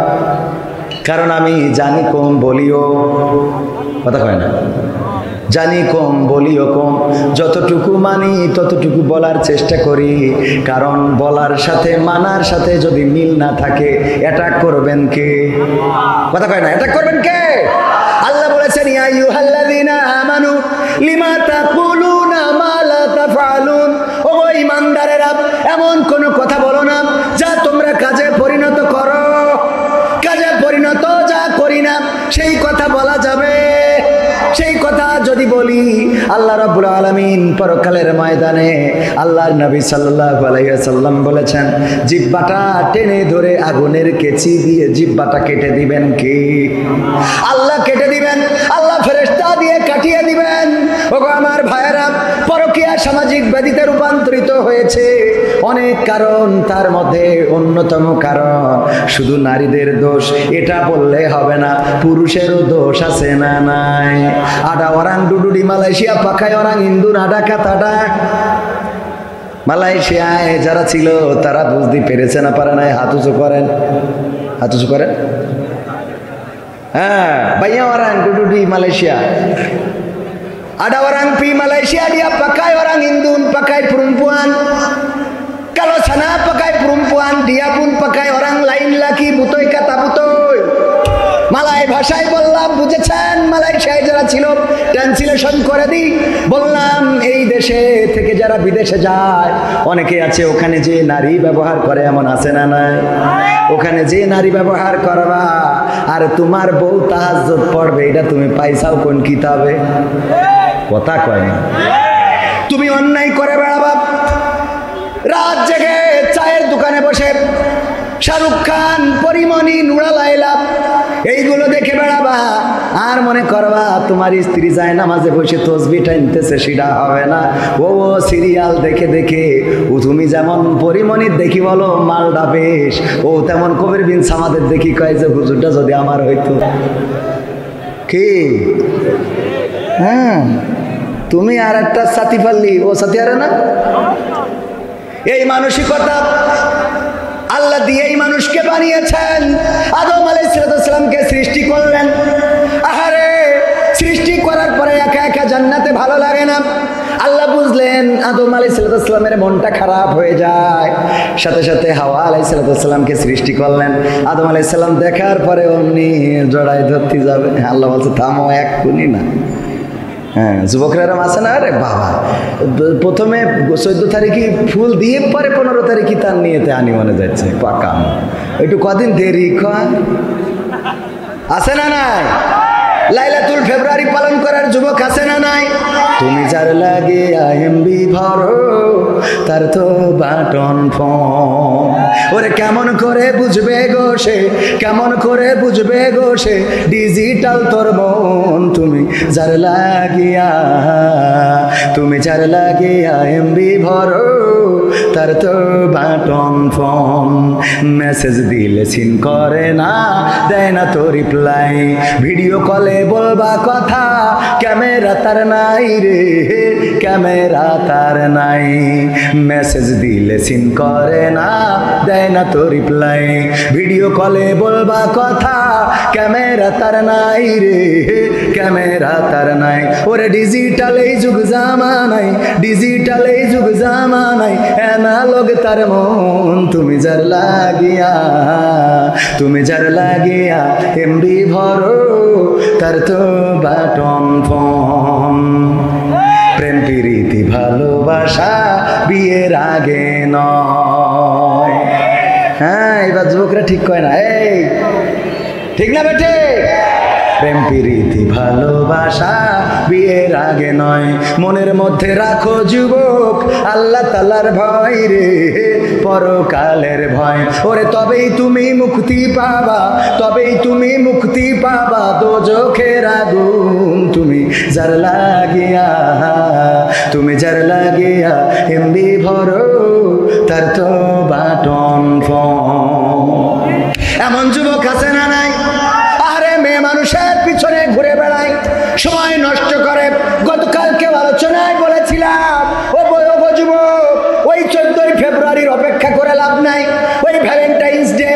কারণ আমি জানি কম বলিও, কথা কয় না, জানি কম বলিও কম, যতটুকু মানি ততটুকু বলার চেষ্টা করি, কারণ বলার সাথে মানার সাথে যদি মিল না থাকে অ্যাটাক করবেন কে? কথা কয় না, অ্যাটাক করবেন কে? আল্লাহ বলেছেন ইয়া আইয়ুহাল্লাযীনা আমানু লিমা তাকুলুনা মা লা তাফআলুন, ও ঈমানদারেরা এমন কোন কথা বলো না যা তোমরা কাজে পরিণত করো, কাজে পরিণত যা করি না সেই কথা বলা যাবে। সেই কথা যদি বলি, আল্লাহ রাব্বুল আলামিন পরকালের ময়দানে আল্লাহর নবী সাল্লাল্লাহু আলাইহি ওয়াসাল্লাম বলেছেন, জিহ্বাটা টেনে ধরে আগুনের কেচি দিয়ে জিহ্বাটা কেটে দিবেন কে? আল্লাহ কেটে দিবেন, আল্লাহ ফেরেশতা দিয়ে কাটিয়ে দিবেন। ওগো আমার ভাইয়েরা, পরকীয়া সামাজিক ব্যাধিতে রূপান্তরিত হয়েছে অনেক কারণ, তার মধ্যে অন্যতম কারণ শুধু নারীদের দোষ এটা বললে হবে না, পুরুষেরও দোষ আছে না নাই? আডা ওরাং ডুডুডি মালয়েশিয়া পাখায় ওরাং ইন্দুর আডা কাতাডা। মালয়েশিয়ায় যারা ছিল তারা বুঝতে পেরেছে না পারে নাই? হাত উঁচু করেন, হাত উঁচু করেন। হ্যাঁ, ভাইয়া ওরাং ডুডুডি Malaysia, ada orang pi Malaysia dia pakai orang Indun, pakai perempuan. Kalau sana pakai perempuan, dia pun pakai orang lain lagi, butoy kata butoy। Malay ভাষায় বললাম, বুঝেছেন? মালয়েশিয়ায় যারা ছিল ট্রান্সলেশন করে দিই, বললাম এই দেশে থেকে যারা বিদেশে যায় অনেকে আছে ওখানে যে নারী ব্যবহার করে, এমন আছে না নাই? ওখানে যে নারী ব্যবহার করবা আর তোমার বউ তাহাজ্জুদ পড়বে, এটা তুমি পাইছাও কোন কিতাবে? কথা কয় না। তুমি অন্যায় করে বেড়াবা, রাত জেগে চায়ের দোকানে বসে শাহরুখ খান, পরিমণি, নুরা লায়লা এইগুলো দেখে বেড়াবা, আর মনে করবা তোমার স্ত্রী যায় নামাজে বসে তসবি টানতেছে, সেটা হবে না। ও সিরিয়াল দেখে দেখে ও তুমি যেমন পরিমণির দেখি বলো মালটা বেশ, ও তেমন কবির বিন সামাদের দেখি কয় যে হুজুরটা যদি আমার হইতো। কি হ্যাঁ, তুমি আর একটা সাথী পারলি, ও সাথী আরে না। এই মানসিকতা আল্লাহ দিয়েই মানুষকে বানিয়েছেন। আদম আলাইহিস সালামকে সৃষ্টি করলেন। আহারে, সৃষ্টি করার পরে একা একা জান্নাতে ভালো লাগে না। আল্লাহ বুঝলেন আদম আলাইহিস সালামের মনটা খারাপ হয়ে যায়, সাথে সাথে হাওয়া আলাইহিস সালামকে সৃষ্টি করলেন। আদম আলাইহিস সালাম দেখার পরে অমনি জড়াই ধরতে যাবে, আল্লাহ বলছে থামো, এক্ষুনি না। হ্যাঁ, যুবকরা এরম আছে না, আরে বাবা প্রথমে 14 তারিখে ফুল দিয়ে পরে 15 তারিখে তার নিয়েতে আনি মনে যাচ্ছে পাকা, একটু কদিন দেরি আছে না নাই? লাইলাতুল ফেব্রুয়ারি পালন করার যুবক আছে না নাই? তুমি যার লাগে এমবি ভরো তার তো বাটন ফোন। ওরে কেমন করে বুঝবে গো সে, কেমন করে বুঝবে গো সে ডিজিটাল তোর মন। তুমি যার লাগিয়া, তুমি যার লাগিয়া এমবি ভরো তার তো বাটন ফোন। মেসেজ দিলে সিন করে না, দেয় না তো রিপ্লাই, ভিডিও কলে বলবা কথা ক্যামেরা তার নাই রে, ক্যামেরা তার নাই। মেসেজ দিলে সিন করে না, দেয় না তো রিপ্লাই, ভিডিও কলে বলবা কথা ক্যামেরা তার নাই রে, ক্যামেরা তার নাই। ওরে ডিজিটাল এই যুগ জামানাই, ডিজিটাল এই যুগ জামানাই অ্যানালগ তার মন। তুমি যার লাগিয়া, তুমি যার লাগিয়া এমবি ভরো তার তো বাটন ফোন। প্রেম প্রীতি ভালোবাসা বিয়ের আগে নয়। হ্যাঁ, এবার যুবকরা ঠিক কয় না, এই ঠিক না বেটে? প্রেম প্রীতি ভালোবাসা বিয়ের আগে নয়। মনের মধ্যে রাখো যুবক আল্লাহ তাআলার ভয় রে, পরকালের ভয়। ওরে তবেই তুমি মুক্তি পাবা, তবেই তুমি মুক্তি পাবা দোজখের আগুন। তুমি যার লাগিয়া, তুমি যার লাগিয়া এমবি ভরো তার তো বাটন ফোন। এমন যুবক আছে না নাই? আরে মেয়ে মানুষের পিছনে ঘুরে বেড়ায়, সময় নষ্ট করে। গতকালকে আলোচনায় বলেছিলাম ও যুবক, ওই 14 ফেব্রুয়ারির অপেক্ষা করে লাভ নাই, ওই ভ্যালেন্টাইন্স ডে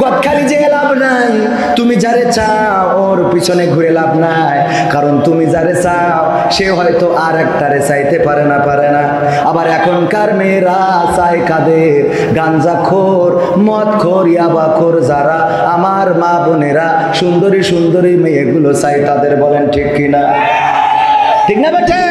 গদখালি যে লাভ নাই। তুমি যারে চাও ওর পিছনে ঘুরে লাভ নাই, কারণ তুমি যারে চাও সে হয়তো আর একটারে চাইতে পারে না, পারে না। আবার এখনকার মেয়েরা চায় কাদের? গাঞ্জাখোর, মদখোর, ইয়াবাখোর যারা আমার মা বোনেরা সুন্দরী সুন্দরী মেয়েগুলো চাই তাদের, বলেন ঠিক কিনা? ঠিক না বেটে?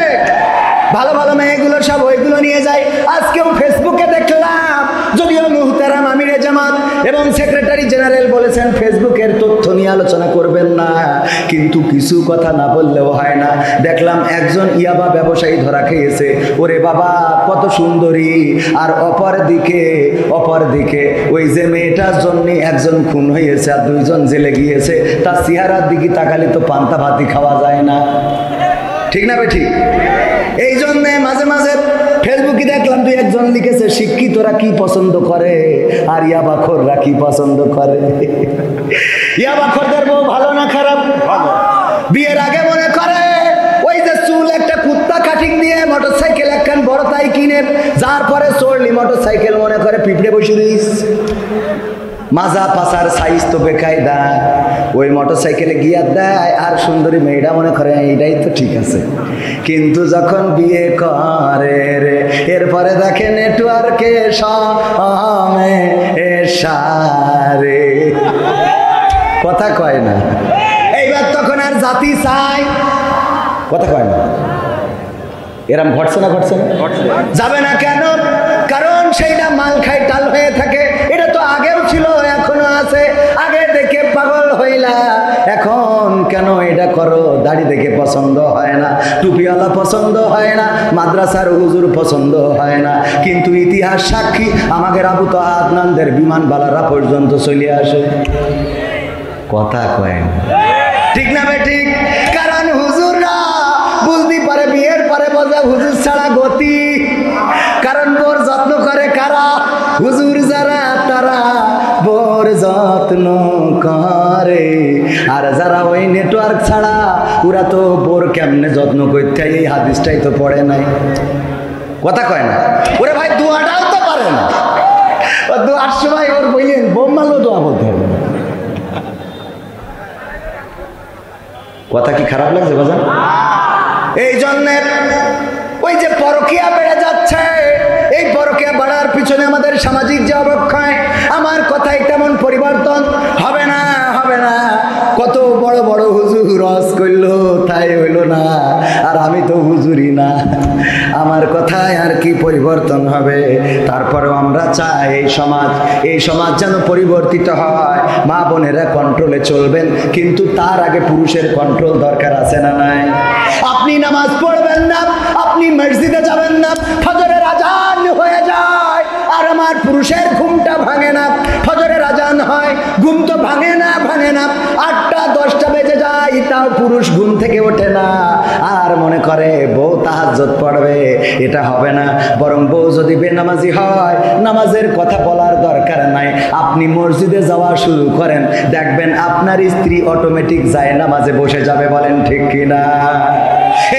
ভালো ভালো মেয়েগুলো সব ওইগুলো নিয়ে যায়। আজকেও ফেসবুকে দেখলাম, যদিও মুহতারাম আমিরে জামাত এবং সেক্রেটারি জেনারেল বলেছেন ফেসবুকের তথ্য নিয়ে আলোচনা করবেন না, কিন্তু কিছু কথা না বললেও হয় না। দেখলাম একজন ইয়াবা ব্যবসায়ী ধরা খেয়েছে। ওরে বাবা কত সুন্দরী! আর অপর দিকে ওই যে মেয়েটার জন্য একজন খুন হয়েছে আর 2 জন জেলে গিয়েছে, তার চেহারার দিকে তাকালে তো পান্তা ভাতি খাওয়া যায় না। ঠিক না বেঠিক? এই জন্যে মাঝে মাঝে ফেসবুকে দেখলাম 2-1 লিখেছে শিক্ষিতরা কি পছন্দ করে আর ইয়াবাখোররা কি পছন্দ করে। ইয়াবাখোরদের বউ ভালো না খারাপ? বিয়ের আগে মনে করে ওই যে চুল একটা কুত্তা কাটিং দিয়ে মোটরসাইকেল একখান বড় তাই কিনে, যার পরে চড়লি মোটরসাইকেল মনে করে পিঁপড়ে বসে দিস। মাজা পাশার সাইজ তো বেকায়দা, ওই মোটরসাইকেলে গিয়ার দেয় আর সুন্দরী মেয়েটা মনে করে এইটাই তো ঠিক আছে। কিন্তু যখন বিয়ে করে রে, এরপরে দেখে নেটওয়ার্কে সামনে এসারে, কথা কয় না। এইবার তখন আর জাতি চাই, কথা কয় না। এরম ঘটছে না? ঘটছে না? যাবে না কেন? কারণ সেইটা মাল খাই টাল হয়ে থাকে। এটা তো আগেও ছিল, এখনো আছে। আগে দেখে পাগল হইলা, এখন কেন এটা করো? দাড়ি দেখে পছন্দ হয় না, টুপিওয়ালা পছন্দ হয় না, মাদ্রাসার হুজুর পছন্দ হয় না, কিন্তু ইতিহাস সাক্ষী আমাদের আবু তো আদনানদের বিমান বালারা পর্যন্ত চলে আসে। কথা কয় না। ঠিক না বে ঠিক? কারণ হুজুররা বুঝতে পারে বিয়ের পরে বোঝা হুজুর ছাড়া গতি। কারণ বোর যত্ন করে কারা? হুজুর যারা তারা বোর যত্ন করে। আর যারা ওই নেটওয়ার্ক ছাড়া ওরা তো বোর কেমনে যত্ন করতে হয় এই হাদিসটাই তো পড়ে নাই। কথা কয় না ওরে ভাই, দোয়াটাও তো পারে না। দোয়ার সময় ওর বললেন বোম্মালো দোয়া বলতে হবে। কথা কি খারাপ লাগছে বাজান? এই জন্যে ওই যে পরকীয়া বেড়ে যাচ্ছে, এই পরকীয়া বাড়ার পিছনে আমাদের সামাজিক যে অবক্ষয়, আমার কথাই তেমন পরিবর্তন হবে না, হবে না। কত বড় বড় হুজুর রস করলো তাই হইল না, আর আমি তো হুজুরই না, আমার কথায় আর কি পরিবর্তন হবে? তারপরেও আমরা চাই এই সমাজ যেন পরিবর্তিত হয়। মা বোনেরা কন্ট্রোলে চলবেন, কিন্তু তার আগে পুরুষের কন্ট্রোল দরকার আছে না নাই? আপনি নামাজ পড়বেন না, আপনি মসজিদে যাবেন না, ফজরের আজান হয়ে যায় আর আমার পুরুষের ঘুমটা ভাঙে না। ফজরের আজান হয়, ঘুম তো ভাঙে না, 8টা 10টা বেজে যায়, তাও পুরুষ ঘুম থেকে ওঠে না, আর মনে করে বউ তাহাজ্জুদ পড়বে। এটা হবে না। বরং বউ যদি বেনামাজি হয়, নামাজের কথা বলার দরকার নাই। আপনি মসজিদে যাওয়া শুরু করেন, দেখবেন আপনার স্ত্রী অটোমেটিক যায় নামাজে বসে যাবে। বলেন ঠিক কিনা?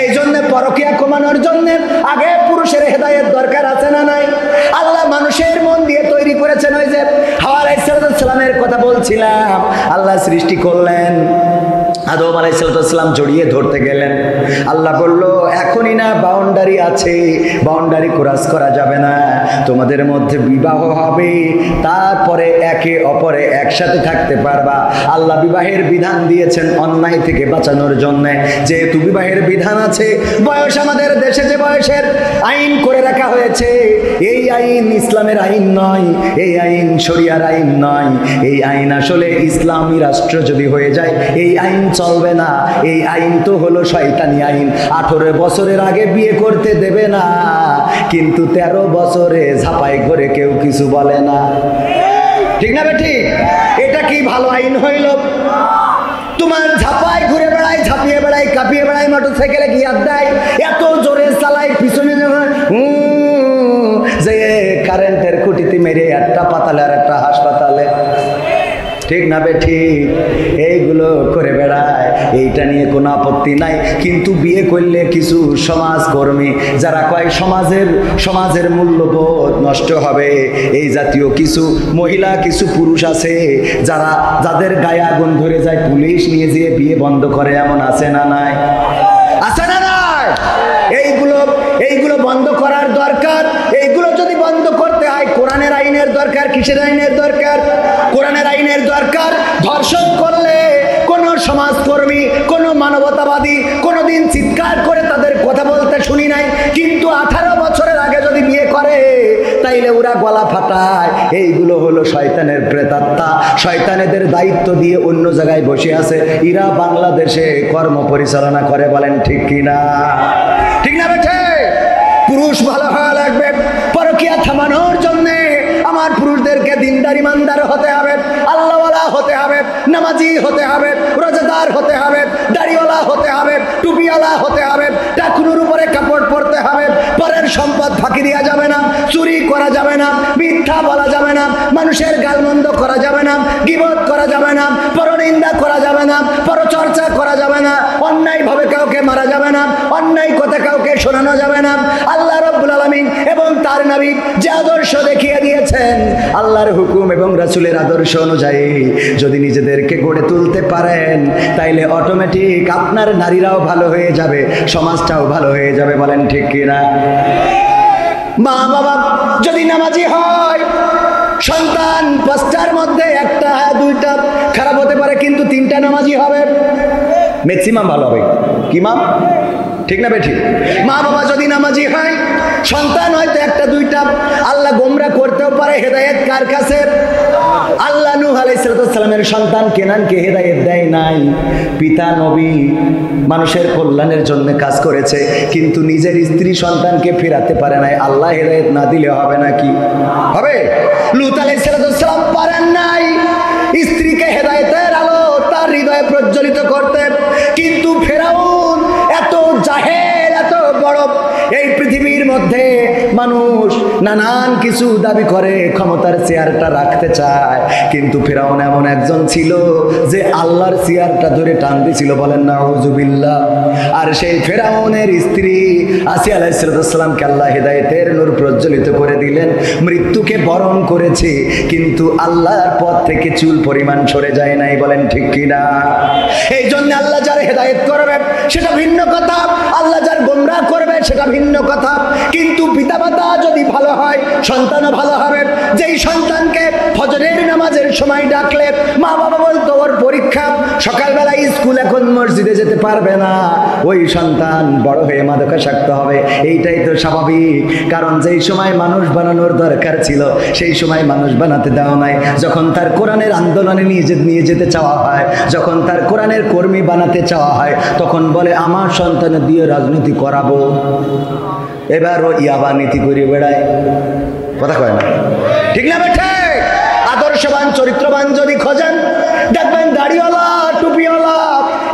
এই জন্য পরকীয়া কমানোর জন্য আগে পুরুষের হেদায়েত দরকার আছে না নাই? আল্লাহ মানুষের মন দিয়ে তৈরি করেছেন। ওই যে হাওয়া আলাইহিস সালামের কথা বলছিলাম, আল্লাহ সৃষ্টি করলেন, আদম আলাইহিস সালাম জড়িয়ে ধরতে গেলেন। আল্লাহ বলল এখনই না, বাউন্ডারি আছে, বাউন্ডারি ক্রস করা যাবে না। তোমাদের মধ্যে বিবাহ হবে, তারপরে একে অপরে একসাথে থাকতে পারবা। আল্লাহ বিবাহের বিধান দিয়েছেন অন্যায় থেকে বাঁচানোর জন্য। যেহেতু বিবাহের বিধান আছে, বয়স আমাদের দেশে যে বয়সের আইন করে রাখা হয়েছে, এই আইন ইসলামের আইন নয়, এই আইন শরিয়ার আইন নয়। এই আইন আসলে ইসলামী রাষ্ট্র যদি হয়ে যায় এই আইন চলবে না। এই আইন তো হলো শয়তানি আইন। 18 বছরের আগে বিয়ে করতে দেবে না, কিন্তু 13 বছরে ঝাপাই করে কেউ কিছু বলে না। ঠিক না বেঠিক? এটা কি ভালো আইন হইল? তোমার ঝাপাই ঘুরে বেড়ায়, ঝাঁপিয়ে বেড়ায়, কাঁপিয়ে বেড়ায়, মোটরসাইকেলে গিয়ার দেয়, এত জোরে চালায়, পিছনে যে কারেন্টের খুঁটিতে মেরে একটা পাতালে আর একটা হাসপাতালে। ঠিক না বেঠিক? এইগুলো করে বেড়ায়, এইটা নিয়ে কোনো আপত্তি নাই। কিন্তু বিয়ে করলে কিছু সমাজকর্মী যারা কয় সমাজের মূল্যবোধ নষ্ট হবে, এই জাতীয় কিছু মহিলা, কিছু পুরুষ আছে যাদের গায়ে আগুন ধরে যায়, পুলিশ নিয়ে যেয়ে বিয়ে বন্ধ করে, এমন আছে না নাই? আছে না নাই? এইগুলো বন্ধ করার দরকার। এইগুলো যদি বন্ধ করতে হয়, কোরআনের আইনের দরকার। কিসের আইনের দরকার? কোরআনের আইনের দরকার। ধর্ষণ করলে কোনো সমাজকর্মী, কোনো মানবতাবাদী কোনোদিন চিৎকার করে তাদের কথা বলতে শুনি নাই। কিন্তু 18 বছরের আগে যদি বিয়ে করে, তাইলে ওরা গলা ফাটায়। এইগুলো হলো শয়তানের প্রেতাত্মা। শয়তানেদের দায়িত্ব দিয়ে অন্য জায়গায় বসে আছে, এরা বাংলাদেশে কর্ম পরিচালনা করে। বলেন ঠিক কিনা? ঠিক না বেঠে? পুরুষ ভালো হওয়া লাগবে। পরকীয়া থামানোর জন্য আমার পুরুষদেরকে দিনদার ইমানদার হতে হবে, আল্লাহওয়ালা হতে হবে, নামাজি হতে হবে, রোজাদার হতে হবে, দাড়িওয়ালা হতে হবে, টুপিওয়ালা হতে হবে, টাকুনুর উপরে কাপড় পরতে হবে, পরের সম্পদ ফাঁকি দেওয়া যাবে না, চুরি করা যাবে না, মিথ্যা বলা যাবে না, মানুষের গালমন্দ করা যাবে না, গীবত করা যাবে না, পরনিন্দা করা যাবে না, পরচর্চা করা যাবে না, অন্যায়ভাবে কাউকে মারা যাবে না, অন্যায় কথা কাউকে শোনানো যাবে না। আল্লাহ রাব্বুল আলামিন এবং তার নবী যে আদর্শ দেখিয়ে দিয়েছেন, আল্লাহর হুকুম এবং রাসূলের আদর্শ অনুযায়ী যদি নিজেদেরকে গড়ে তুলতে পারেন, তাইলে অটোমেটিক আপনার নারীরাও ভালো হয়ে যাবে, সমাজটাও ভালো হয়ে যাবে। বলেন ঠিক কিনা? মা বাবা যদি নামাজি হয়, সন্তান 5টার মধ্যে 1টা 2টা খারাপ হতে পারে, কিন্তু 3টা নামাজি হবে, ম্যাক্সিমাম ভালো হবে। কি মা? ঠিক না বেঠিক? মা বাবা যদি নামাজি হয়, সন্তান হয়তো 1টা 2টা, আল্লাহ গোমরা করতেও পারে। হেদায়েত কার কাছে? আল্লাহ নূহ আলাইহিস সালামের সন্তান কেনানকে হেদায়েত দেয় নাই। পিতা নবী, মানুষের কল্যাণের জন্য কাজ করেছে, কিন্তু নিজের স্ত্রী সন্তানকে ফেরাতে পারে নাই। আল্লাহ হেদায়েত না দিলে হবে নাকি? হবে। লূত আলাইহিস সালাম পারেন নাই স্ত্রীকে হেদায়েতের আলো তার হৃদয়ে প্রজ্বলিত করতে। কিন্তু ফেরাউন এত জাহেল, এত বড়, এই পৃথিবীর মধ্যে মানুষ নানান কিছু দাবি করে, ক্ষমতার চেয়ারটা রাখতে চায়, কিন্তু ফেরাউন এমন একজন ছিল যে আল্লাহর চেয়ারটা ধরে টান দিছিল, বলেন নাউজুবিল্লাহ। আর সেই ফেরাউনের স্ত্রী আসিয়া আলাইহিস সালামকে আল্লাহ হেদায়েতের নূর প্রজ্বলিত করে দিলেন, মৃত্যুকে বরণ করেছে, কিন্তু আল্লাহর পথ থেকে চুল পরিমাণ সরে যায় নাই, বলেন ঠিক কিনা? এই জন্য আল্লাহ যার হেদায়েত করবে সেটা ভিন্ন কথা, আল্লাহ যার গোমরাহ করবে সেটা ভিন্ন কথা। কিন্তু পিতামাতা যদি ভালো হয়, সন্তানও ভালো হবে। যেই সন্তানকে ফজরের নামাজের সময় ডাকলে মা বাবা বলতো ওর পরীক্ষা, সকালবেলা স্কুল, এখন মসজিদে যেতে পারবে না, ওই সন্তান বড় হয়ে মাদকাসক্ত হবে। এইটাই তো স্বাভাবিক, কারণ যেই সময় মানুষ বানানোর দরকার ছিল সেই সময় মানুষ বানাতে দেওয়া নাই। যখন তার কোরআনের আন্দোলনে নিয়ে যেতে চাওয়া হয়, যখন তার কোরআনের কর্মী বানাতে চাওয়া হয়, তখন বলে আমার সন্তানের দিয়ে রাজনীতি করাবো। এবার ও ইয়াবা নীতি করে বেড়ায়, কথা কয় না, ঠিক না বেঠে? আদর্শবান চরিত্রবান যদি খোঁজেন, দেখবেন দাড়িওয়ালা, টুপিওয়ালা,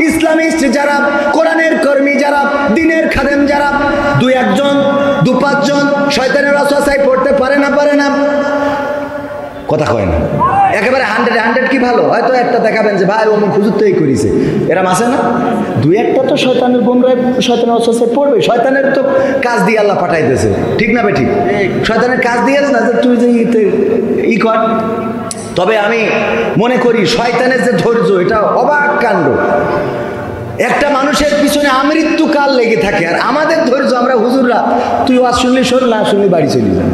ইসলামিস্ট যারা, কোরআনের কর্মী যারা, দিনের খাদেম যারা, 2-1 জন 2-5 জন শয়তানের ওয়াসওয়াসায় পড়তে পারে না, কথা কয় না। একেবারে 100 কি ভালো, হয়তো একটা দেখাবেন যে ভাই অমুক হুজুর তো এই করেছে, এরা মাসে না, 2-1টা তো শয়তানের গোমরায়, শয়তানের ওয়াসওয়াসায় পড়বে। শয়তানের তো কাজ দিয়ে আল্লাহ পাঠাইতেছে, ঠিক না বেঠিক? শয়তানের কাজ দিয়েছে না যে তুই যে ই কর। তবে আমি মনে করি শয়তানের যে ধৈর্য, এটা অবাক কাণ্ড। একটা মানুষের পিছনে আমৃত্যুকাল লেগে থাকে, আর আমাদের ধৈর্য, আমরা হুজুররা তুই ওয়াজ শুনলি শোন, না শুনলি বাড়ি চলে যা,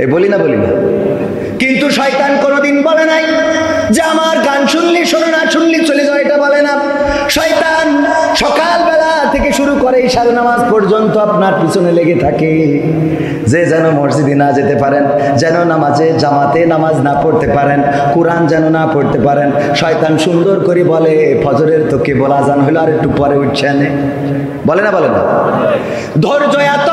এই বলি না। কিন্তু শয়তান কোনোদিন বলে নাই যে আমার গান শুনলি শোনো, না শুনলি চলে যাও, এটা বলে না। শয়তান সকালবেলা থেকে শুরু করে ইশার নামাজ পর্যন্ত আপনার পিছনে লেগে থাকে, যে যেন মসজিদে না যেতে পারেন, যেন নামাজে জামাতে নামাজ না পড়তে পারেন, কোরআন যেন না পড়তে পারেন। শয়তান সুন্দর করে বলে ফজরের তো কেবল আজান হলো, আর একটু পরে উঠছেন, বলে না? ধৈর্য এত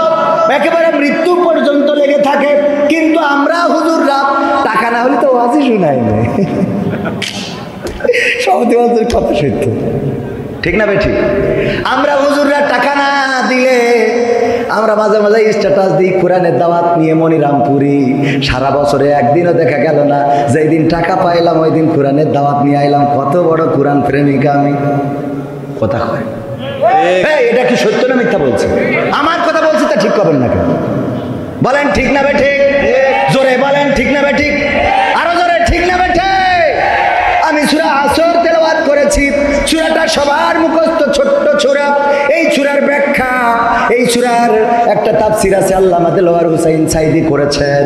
একেবারে মৃত্যু পর্যন্ত লেগে থাকে। কিন্তু আমরা হুজুররা টাকা না হলে তো ওয়াজই শোনাই না, সভাপতি কথা সত্য, ঠিক না বেঠিক? আমরা হুজুররা টাকা না দিলে আমরা মাঝে মাঝে স্ট্যাটাস দিই কোরআনের দাওয়াত নিয়ে মনিরামপুরি, সারা বছরে একদিনও দেখা গেল না যেই দিন টাকা পাইলাম ওই দিন কোরআনের দাওয়াত নিয়ে আইলাম। কত বড় কোরআন প্রেমিকা আমি, কথা কয়। এটা কি সত্য না মিথ্যা বলছি? আমার কথা বলছি, তা ঠিক করবেন না কেন? বলেন ঠিক না বেঠিক? জোরে বলেন ঠিক না বেঠিক? আরো জোরে ঠিক না বেঠিক? আমি সূরা আসর তেলাওয়াত করেছি, সূরাটা সবার মুখস্থ, ছোট্ট সূরা। এই সূরার ব্যাখ্যা, এই সূরার একটা তাফসীর আছে, আল্লামা দেলোয়ার হোসেন সাইদি করেছেন,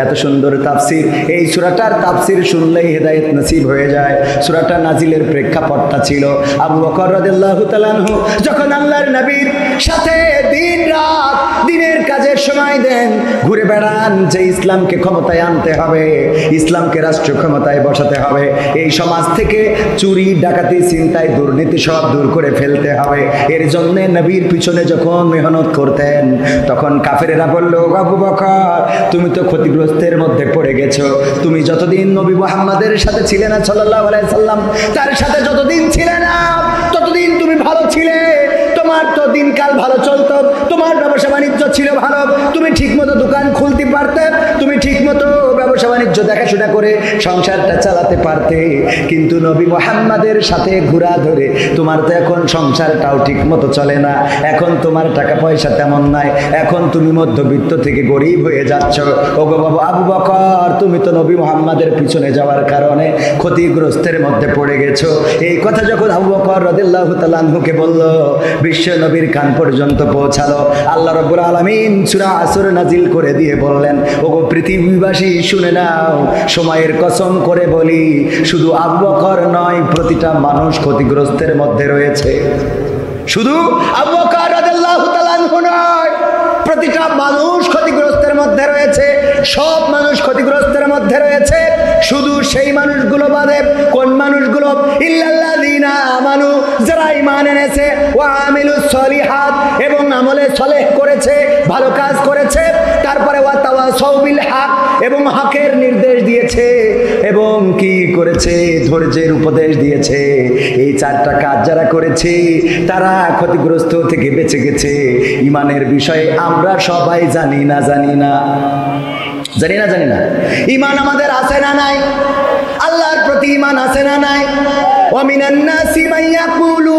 এত সুন্দর তাফসীর। এই সূরাটার তাফসীর শুনলেই হেদায়েত নসিব হয়ে যায়। সূরাটা নাজিলের প্রেক্ষাপটটা ছিল আবু বকর রাদিয়াল্লাহু তাআলা আনহু যখন আল্লাহর নবীর সাথে দিন রাত দিনের কাজের সময় দেন, ঘুরে বেড়ান যে ইসলামকে ক্ষমতায় আনতে হবে, ইসলামকে রাষ্ট্র ক্ষমতায় বসাতে হবে, এই সমাজ থেকে চুরি, ডাকাতি, ছিনতাই, দুর্নীতি সব দূর করে ফেলতে হবে। এর জন্য নবীর পিছনে যখন মেহনত করতেন, তখন কাফেরেরা বলল, আবু বকর তুমি তো ক্ষতিগ্রস্তের মধ্যে পড়ে গেছো, তুমি যতদিন নবী মুহাম্মাদের সাথে ছিলে না সাল্লাল্লাহু আলাইহি সাল্লাম, তার সাথে যতদিন ছিলে না ততদিন তুমি ভালো ছিলে, তোমার তো দিনকাল ভালো চলতো, তোমার ব্যবসা বাণিজ্য ছিল ভালো, তুমি ঠিকমতো দোকান খুলতে পারতে, তুমি ঠিকমতো ব্যবসা বাণিজ্য দেখাশোনা করে সংসারটা চালাতে পারতে। কিন্তু নবী মুহাম্মাদের সাথে ঘোরা ধরে তোমার তো এখন সংসারটাও ঠিক মতো চলে না, এখন তোমার টাকা পয়সা তেমন নাই, এখন তুমি মধ্যবিত্ত থেকে গরিব হয়ে যাচ্ছ। ওগো বাবু আবু বকর, তুমি তো নবী মুহাম্মাদের পিছনে যাওয়ার কারণে ক্ষতিগ্রস্তের মধ্যে পড়ে গেছো। এই কথা যখন আবু বকর রাদিয়াল্লাহু তাআলা আনহুকে বলল, বিশ্ব নবীর কান পর্যন্ত পৌঁছালো। আল্লাহ রাব্বুল আলামিন সূরা আসর নাজিল করে দিয়ে বললেন, ওগো পৃথিবীবাসী শুনে নাও, সময়ের কসম করে বলি, শুধু আবু বকর নয়, প্রতিটা মানুষ ক্ষতিগ্রস্তের মধ্যে রয়েছে। শুধু আবু বকর রাদিয়াল্লাহু তাআলা আনহু নয়, প্রতিটা মানুষ ক্ষতিগ্রস্তের মধ্যে রয়েছে, সব মানুষ ক্ষতিগ্রস্তের মধ্যে রয়েছে। শুধু সেই মানুষগুলো বাদে। কোন মানুষগুলো? ইল্লাল্লাযীনা আমানু, যারা ঈমান এনেছে, ওয়া আমিলুস সলিহাত, এবং আমলে সলেহ করেছে, ভালো কাজ করেছে। তারপরে ওয়া তাওয়াসাউ বিল হক, এবং হকের নির্দেশ দিয়েছে, এবং এবং কি করেছে, ধৈর্যের উপদেশ দিয়েছে। এই চারটা কাজ যারা করেছে তারা ক্ষতিগ্রস্ত থেকে বেঁচে গেছে। ইমানের বিষয়ে আমরা সবাই জানি না জানি না ইমান আমাদের আছে না নাই? আল্লাহর প্রতি ইমান আছে না নাই? ওয়ামিনান নাসি মান ইয়াকুলু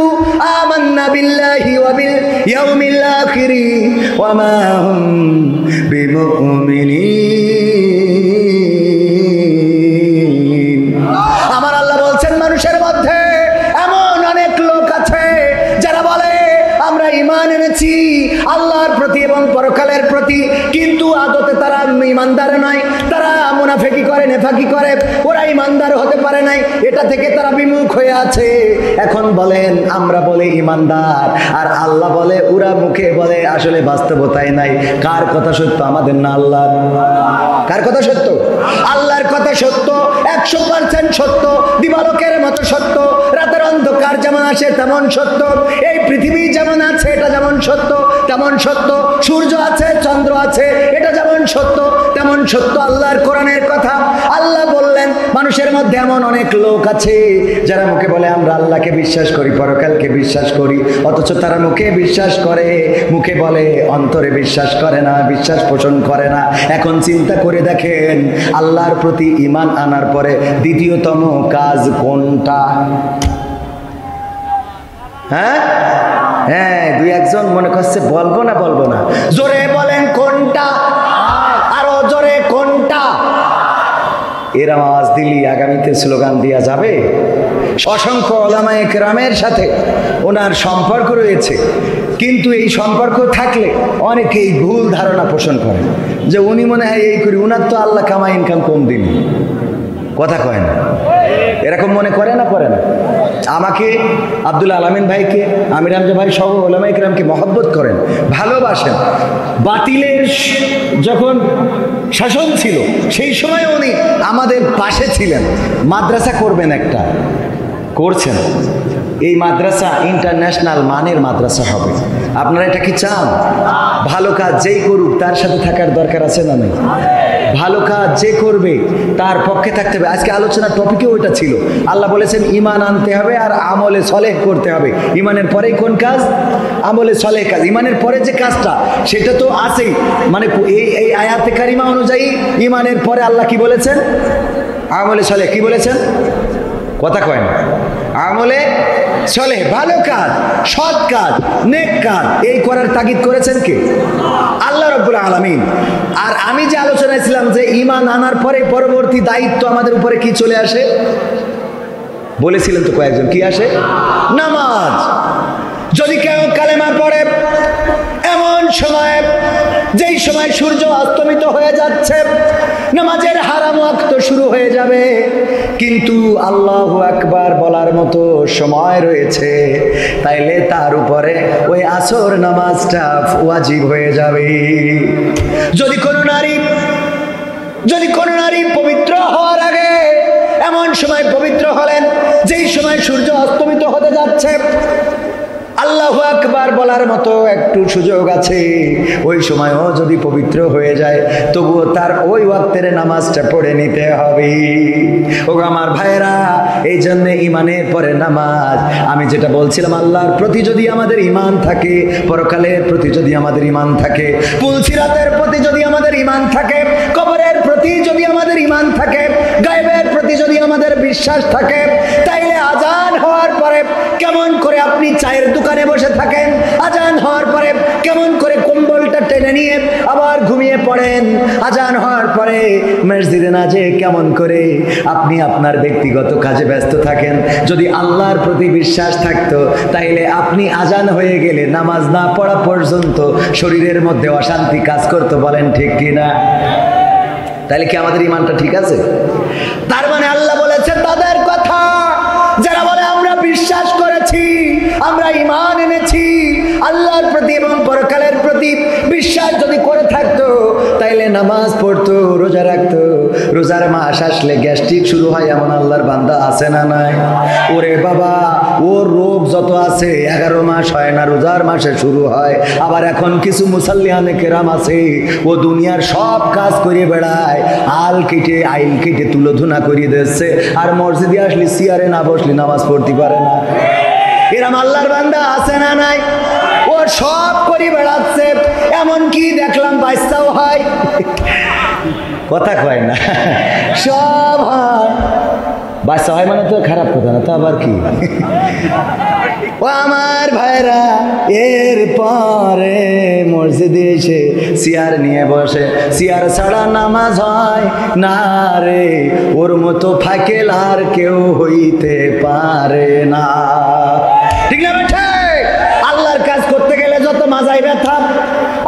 আমান্না বিল্লাহি ওয়া বিল ইয়াউমিল আখির ওয়া মা হুম বিমুমিনিন। আমার আল্লাহ বলছেন মানুষের মধ্যে এমন অনেক লোক আছে যারা বলে আমরা ঈমান এনেছি আল্লাহর প্রতি এবং পরকালের প্রতি, কিন্তু আদতে তারা ঈমানদার নয়। তারা মুনাফিকি করে, নেফাকি করে, ওরা ঈমানদার হতে পারে নাই। এটা থেকে তারা বিমুখ হয়ে আছে। এখন বলেন আমরা বলে ঈমানদার, আর আল্লাহ বলে, ওরা মুখে বলে, আসলে বাস্তবতায় নাই। কার কথা সত্য, আমাদের না আল্লাহর? কার কথা সত্য? আল্লাহর কথা সত্য, 100% সত্য, দিবালোকের মতো সত্য। রাতের অন্ধকার যেমন আসে তেমন সত্য, এই পৃথিবী যেমন আছে এটা যেমন সত্য তেমন সত্য, সূর্য আছে, চন্দ্র আছে, এটা যেমন সত্য তেমন সত্য আল্লাহর কোরআনের কথা। আল্লাহ বললেন মানুষের মধ্যে এমন অনেক লোক আছে যারা মুখে বলে আমরা আল্লাহকে বিশ্বাস করি, পরকালকে বিশ্বাস করি, অথচ তারা মুখে বিশ্বাস করে, মুখে বলে, অন্তরে বিশ্বাস করে না, বিশ্বাস পোষণ করে না। এখন চিন্তা করে দেখেন আল্লাহর প্রতি ঈমান আনার পরে দ্বিতীয়তম কাজ কোনটা? হ্যাঁ, দুই একজন মনে করছে বলবো না, জোরে বলেন কোনটা, আরো জোরে কোনটা? এর আওয়াজ দিলি আগামীতে স্লোগান দেওয়া যাবে। অসংখ্য ওলামায়ে কেরামের সাথে ওনার সম্পর্ক রয়েছে, কিন্তু এই সম্পর্ক থাকলে অনেকেই ভুল ধারণা পোষণ করে যে উনি মনে হয় এই করি, উনার তো আল্লাহ কামাই ইনকাম কম দিন। কথা কয় না, এরকম মনে করে না? আমাকে, আব্দুল আলামিন ভাইকে, আমির হামজা ভাই সহ ওলামায়ে কেরামকে মহব্বত করেন, ভালোবাসেন। বাতিলের যখন শাসন ছিল সেই সময় উনি আমাদের পাশে ছিলেন। মাদ্রাসা করবেন, একটা করছেন। এই মাদ্রাসা ইন্টারন্যাশনাল মানের মাদ্রাসা হবে। আপনারা এটা কি চান? ভালো কাজ যেই করুক তার সাথে থাকার দরকার আছে না নাই? ভালো কাজ যে করবে তার পক্ষে থাকতে হবে। আজকে আলোচনার টপিকেও ওইটা ছিল। আল্লাহ বলেছেন ঈমান আনতে হবে আর আমলে সলেহ করতে হবে। ঈমানের পরেই কোন কাজ? আমলে সলেহ কাজ। ঈমানের পরে যে কাজটা সেটা তো আছেই, মানে এই আয়াতে কারিমা অনুযায়ী ঈমানের পরে আল্লাহ কি বলেছেন? আমলে সলেহ। কি বলেছেন? কথা কয় না। আমলে সলেহ, ভালো কাজ, সৎ কাজ, নেক কাজ, এই করার তাগিদ করেছেন কে? আল্লাহ রাব্বুল আলামিন। আর আমি যে আলোচনায় ছিলাম যে ঈমান আনার পরে পরবর্তী দায়িত্ব আমাদের উপরে কি চলে আসে, বলেছিলেন তো কয়েকজন, কি আসে? নামাজ। যদি কেউ কালেমা পড়ে এমন সময়, যেই সময় সূর্য অস্তমিত হয়ে যাচ্ছে, নামাজের হারাম ওয়াক্ত শুরু হয়ে যাবে, কিন্তু আল্লাহু আকবার বলার মতো সময় রয়েছে, তাইলে তার উপরে ওই আসর নামাজটা ওয়াজিব হয়ে যাবে। যদি কোনো নারী পবিত্র হওয়ার আগে এমন সময় পবিত্র হলেন যেই সময় সূর্য অস্তমিত হতে যাচ্ছে, আল্লাহু আকবার বলার মতো একটু সুযোগ আছে, ওই সময়ও যদি পবিত্র হয়ে যায় তবুও তার ওই ওয়াক্তের নামাজটা পড়ে নিতে হবে। ও আমার ভাইরা, এই জন্য ঈমানের পরে নামাজ। আমি যেটা বলছিলাম, আল্লাহর প্রতি যদি আমাদের ঈমান থাকে, পরকালের প্রতি যদি আমাদের ঈমান থাকে, পুলসিরাতের প্রতি যদি আমাদের ঈমান থাকে, কবরের প্রতি যদি আমাদের ঈমান থাকে, গায়বের প্রতি যদি আমাদের বিশ্বাস থাকে, তাইলে আজান হওয়ার পরে কেমন করে আপনি চায়ের দোকানে বসে থাকেন, আজান হওয়ার পরে কেমন করে কম্বলটা টেনে নিয়ে আবার ঘুমিয়ে পড়েন, আজান হওয়ার পরে মসজিদে না যেয়ে কেমন করে আপনি আপনার ব্যক্তিগত কাজে ব্যস্ত থাকেন। যদি আল্লাহর প্রতি বিশ্বাস থাকতো তাইলে আপনি আজান হয়ে গেলে নামাজ না পড়া পর্যন্ত শরীরের মধ্যে অশান্তি কাজ করতো। বলেন ঠিক কিনা? তাইলে কি আমাদের ঈমানটা ঠিক আছে? তার মানে আল্লাহ বলেছে তাদের কথা যারা বলে আমরা বিশ্বাস করেছি, আমরা ঈমান এনেছি, আল্লাহর প্রতি এবং পরকালের প্রতি বিশ্বাস যদি করে থাকতো তাইলে নামাজ পড়তো, রোজা রাখতো, রোজার মাস আসলে গ্যাস্ট্রিক শুরু হয় এমন আল্লাহর বান্দা আছে না নাই? ওরে বাবা, ওর রোগ যত আছে 11 মাস হয় না, রোজার মাসে শুরু হয়। আবার এখন কিছু মুসাল্লিয়ানে কেরাম আছে, ও দুনিয়ার সব কাজ করে বেড়ায়, আইল কেটে তুলোধুনা করিয়ে দিচ্ছে, আর মসজিদে আসলে চেয়ারে না বসলে নামাজ পড়তে পারে না। এরম আল্লাহর বান্দা আছে না নাই? ও সব করে বেড়াচ্ছে, এমনকি দেখলাম বাচ্চাও হয়, কথা কয় না, সব হয়। বাচ্চা হয় মানে তো খারাপ কথা না, তো আবার কি? ও আমার ভাইরা, এর পরে মসজিদে এসে চেয়ার নিয়ে বসে, চেয়ার ছাড়া নামাজ হয় না রে, ওর মতো ফাকেল আর কেউ হইতে পারে না। ঠিক না বেঠে? আল্লাহর কাজ করতে গেলে যত মাজায় ব্যথা,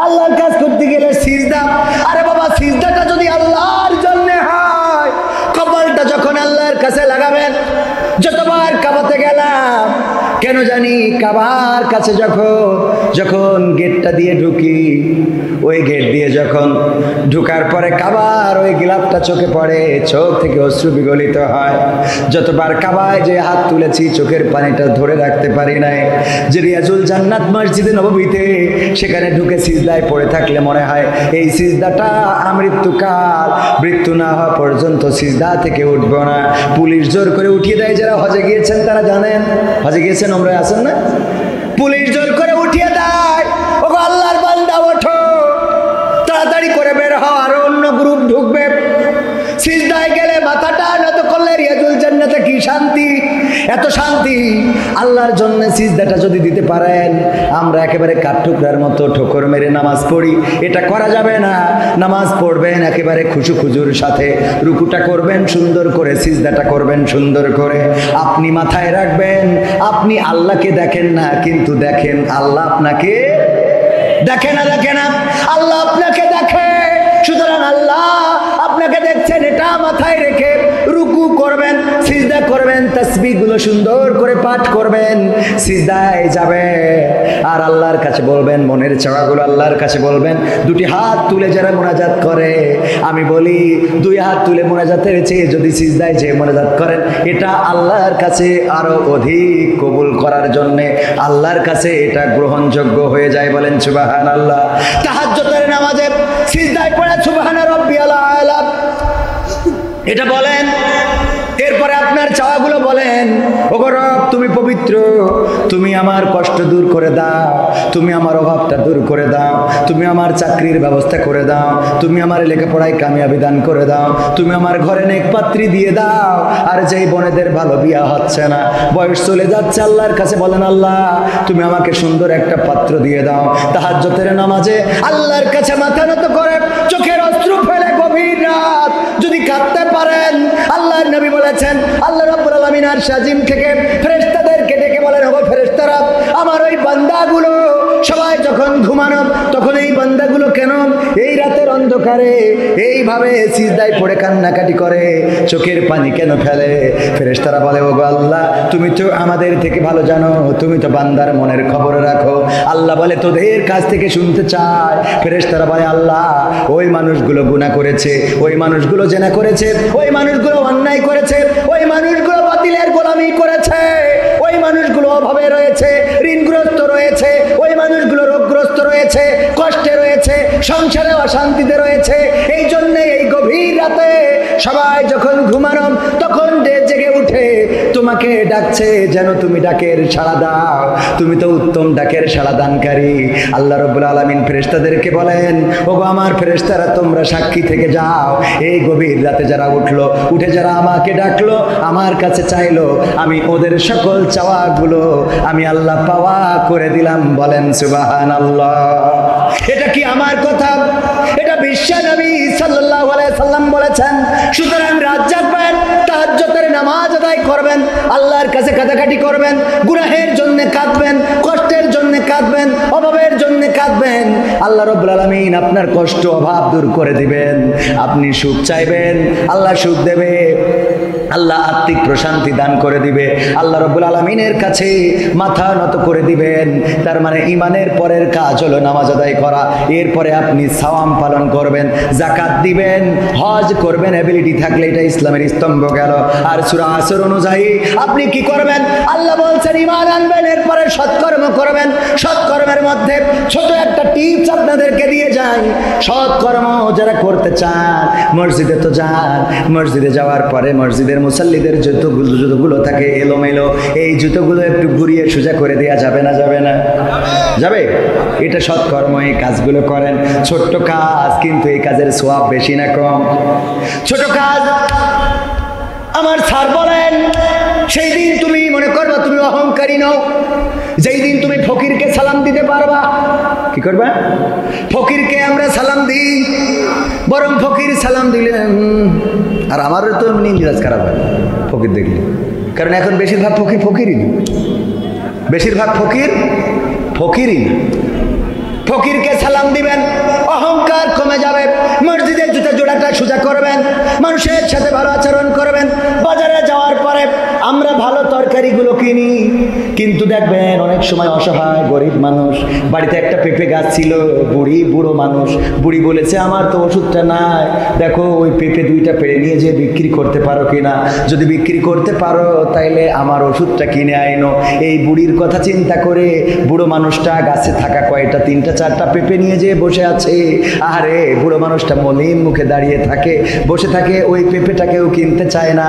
আল্লাহর কাজ করতে গেলে সিজদা। আরে বাবা, সিজদাটা যদি আল্লাহর জন্য হয়, কপালটা যখন আল্লাহর কাছে লাগাবেন। যতবার কাবাতে গেলাম, কেন জানি কাবার কাছে যখন গেটটা দিয়ে ঢুকি, ওই গেট দিয়ে যখন ঢুকার পরে কাবার ওই গিলাপটা চোখে পড়ে, চোখ থেকে অশ্রু বিগলিত হয়। যতবার কাবায় যে হাত তুলেছি, চোখের পানিটা ধরে রাখতে পারি নাই। যে রিয়াজুল জান্নাত মসজিদে নববীতে, সেখানে ঢুকে সিজদায় পড়ে থাকলে মনে হয় এই সিজদাটা আমৃত্যুকাল, মৃত্যু না হওয়া পর্যন্ত সিজদা থেকে উঠবো না। পুলিশ জোর করে উঠিয়ে দেয়। যারা হজে গিয়েছেন তারা জানেন, হজে গিয়েছেন, আমরা আছেন না, পুলিশ জোর করে উঠিয়ে দেয়, ও আল্লাহর বান্দা ওঠো, তাড়াতাড়ি করে বের হও, আরো অন্য গ্রুপ ঢুকবে। সিজদায় গেলে মাথাটা নত করলে রিয়াজুল জান্নাতে কি শান্তি, এত শান্তি। আল্লাহর জন্য সিজদাটা যদি দিতে পারেন, আমরা একেবারে কাঠঠুকরার মতো ঠোকর মেরে নামাজ পড়ি, এটা করা যাবে না। নামাজ পড়বেন একেবারে খুশু খুজুর সাথে, রুকুটা করবেন সুন্দর করে, সিজদাটা করবেন সুন্দর করে। আপনি মাথায় রাখবেন, আপনি আল্লাহকে দেখেন না, কিন্তু দেখেন আল্লাহ আপনাকে দেখে না, দেখে না, আল্লাহ আপনাকে দেখে। সুতরাং আল্লাহ আপনাকে দেখছেন, এটা মাথায় রেখে রুকু করবেন, সিজদা করবেন, তাসবিহগুলো সুন্দর করে পাঠ করবেন, সিজদায় যাবে আর আল্লাহর কাছে বলবেন, মনের চাওয়াগুলো আল্লাহর কাছে বলবেন। দুটি হাত তুলে যারা মোনাজাত করে, আমি বলি 2 হাত তুলে মোনাজাতের চেয়ে যদি সিজদায় যে মোনাজাত করেন, এটা আল্লাহর কাছে আরো অধিক কবুল করার জন্যে, আল্লাহর কাছে এটা গ্রহণযোগ্য হয়ে যায়। বলেন সুবহানাল্লাহ। তাহাজ্জুদের নামাজে সিজদায় পড়ে সুবহানা রাব্বিয়াল আলা এটা বলেন। এরপরে আপনার চাওয়াগুলো বলেন, ওগো রব তুমি পবিত্র, তুমি আমার কষ্ট দূর করে দাও, তুমি আমার অভাবটা দূর করে দাও, তুমি আমার চাকরির ব্যবস্থা করে দাও, তুমি আমার লেখাপড়ায় কামিয়াবি দান করে দাও, তুমি আমার ঘরে নেক পাত্রী দিয়ে দাও। আর যেই বোনেদের ভালো বিয়া হচ্ছে না, বয়স চলে যাচ্ছে, আল্লাহর কাছে বলেন, আল্লাহ তুমি আমাকে সুন্দর একটা পাত্র দিয়ে দাও। তাহাজ্জুদের নামাজে আল্লাহর কাছে মাথা নত করে চোখের অশ্রু ফেলে গভীর রাত যদি কাঁদতে পারেন, আল্লাহর নবী বলেছেন, আল্লাহ রাব্বুল আলামিন আরশ আজিম থেকে ফেরেশতাদেরকে ডেকে বলেন, ওগো ফেরেশতারা, আমার ওই বান্দাগুলো সবাই যখন ঘুমানো, তখন এই বান্দাগুলো কেন এই রাতের অন্ধকারে এইভাবে সিজদায় পড়ে কান্নাকাটি করে, চোখের পানি কেন ফেলে? ফেরেশতারা বলে, ওগো আল্লাহ তুমি তো আমাদের থেকে ভালো জানো, তুমি তো বান্দার মনের খবর রাখো। আল্লাহ বলে, তোদের কাছ থেকে শুনতে চায়। ফেরেশতারা বলে, আল্লাহ ওই মানুষগুলো গুনাহ করেছে, ওই মানুষগুলো জেনা করেছে, ওই মানুষগুলো অন্যায় করেছে, ওই মানুষগুলো বাতিলের গোলামি করেছে, ওই মানুষগুলো অভাবে রয়েছে, ঋণগ্রস্ত রয়েছে, ওই মানুষগুলো রোগগ্রস্ত রয়েছে, কষ্টে রয়েছে, সংসারে অশান্তিতে রয়েছে। এই জন্য এই গভীর রাতে সবাই যখন ঘুমানো, তখন জেগে উঠে তোমাকে ডাকছে, যেন তুমি ডাকের সাড়া দাও। তুমি তো উত্তম ডাকের সাড়া দানকারী। আল্লাহ রাব্বুল আলামিন ফেরেশতাদেরকে বলেন, ওগো আমার ফেরেশতারা, তোমরা সাক্ষী থেকে যাও, এই গভীর রাতে যারা উঠলো, উঠে যারা আমাকে ডাকলো, আমার কাছে চাইলো, আমি ওদের সকল চাওয়াগুলো আমি আল্লাহ পাওয়া করে দিলাম। বলেন সুবহানাল্লাহ। এটা কি আমার কথা? এটা বিশ্ব নবী সাল্লাল্লাহু আলাইহি সাল্লাম বলেছেন। সুতরাং রাত জাগবেন, তাহাজ্জুদের নামাজ আদায় করবেন, আল্লাহর কাছে কাঁদাকাটি করবেন, গুনাহের জন্য কাঁদবেন, কষ্টের জন্য কাঁদবেন, অভাবের জন্য কাঁদবেন। আল্লাহ রাব্বুল আলামিন আপনার কষ্ট অভাব দূর করে দিবেন। আপনি সুখ চাইবেন, আল্লাহ সুখ দেবে। আল্লাহ আত্মিক প্রশান্তি দান করে দিবে। আল্লাহ রাব্বুল আলামিনের কাছে মাথা নত করে দিবেন। তার মানে ঈমানের পরের কাজ হলো নামাজ আদায় করা। এরপরে আপনি সাওয়াম পালন করবেন, যাকাত দিবেন, হজ করবেন, এবিলিটি থাকলে এটা ইসলামের স্তম্ভ গেল। আর সূরা আসর অনুযায়ী আপনি কি করবেন? আল্লাহ বলছেন ঈমান আনবেন, এরপরে সৎকর্ম করবেন। সৎকর্মের মধ্যে ছোট একটা টিপস আপনাদেরকে দিয়ে যাই। সৎকর্ম যারা করতে চান মসজিদে তো যান, মসজিদে যাওয়ার পরে মসজিদের মুসাল্লিদের জুতোগুলো থাকে এলোমেলো, এই জুতোগুলো একটু ঘুরিয়ে সোজা করে দেওয়া যাবে না? যাবে না? যাবে। এটা সৎকর্ম, এই কাজগুলো করেন। ছোট্ট কাজ, কিন্তু এই কাজের সওয়াব বেশি না কম? ছোট কাজ। আমার স্যার বলেন, সেই দিন তুমি মনে করবা তুমি অহংকারী নও, যেই দিন তুমি ফকিরকে সালাম দিতে পারবা। কি করবা? ফকিরকে আমরা সালাম দিই, বরং ফকির সালাম দিলেন। আর আমারও তো এমনি মিরাজ খারাপ হয় ফকির দেখলে, কারণ এখন বেশিরভাগ ফকিরই না, বেশিরভাগ ফকিরই না। ফকিরকে সালাম দিবেন, অহংকার কমে যাবে। মসজিদের জুতা জোড়াটা সোজা করবেন, মানুষের সাথে ভালো আচরণ করবেন। বাজারে যাওয়ার পরে আমরা ভালো তরকারিগুলো কিনি, কিন্তু দেখবেন অনেক সময় অসহায় গরিব মানুষ, বাড়িতে একটা পেঁপে গাছ ছিল, বুড়ো মানুষ, বুড়ি বলেছে আমার তো ওষুধটা নাই, দেখো ওই পেঁপে দুইটা পেড়ে নিয়ে যে বিক্রি করতে পারো কিনা, যদি বিক্রি করতে পারো তাইলে আমার ওষুধটা কিনে আইনো। এই বুড়ির কথা চিন্তা করে বুড়ো মানুষটা গাছে থাকা কয়টা 3টা 4টা পেঁপে নিয়ে যে বসে আছে। আরে বুড়ো মানুষটা মলিন মুখে দাঁড়িয়ে থাকে, বসে থাকে, ওই পেঁপেটাকেও কিনতে চায় না।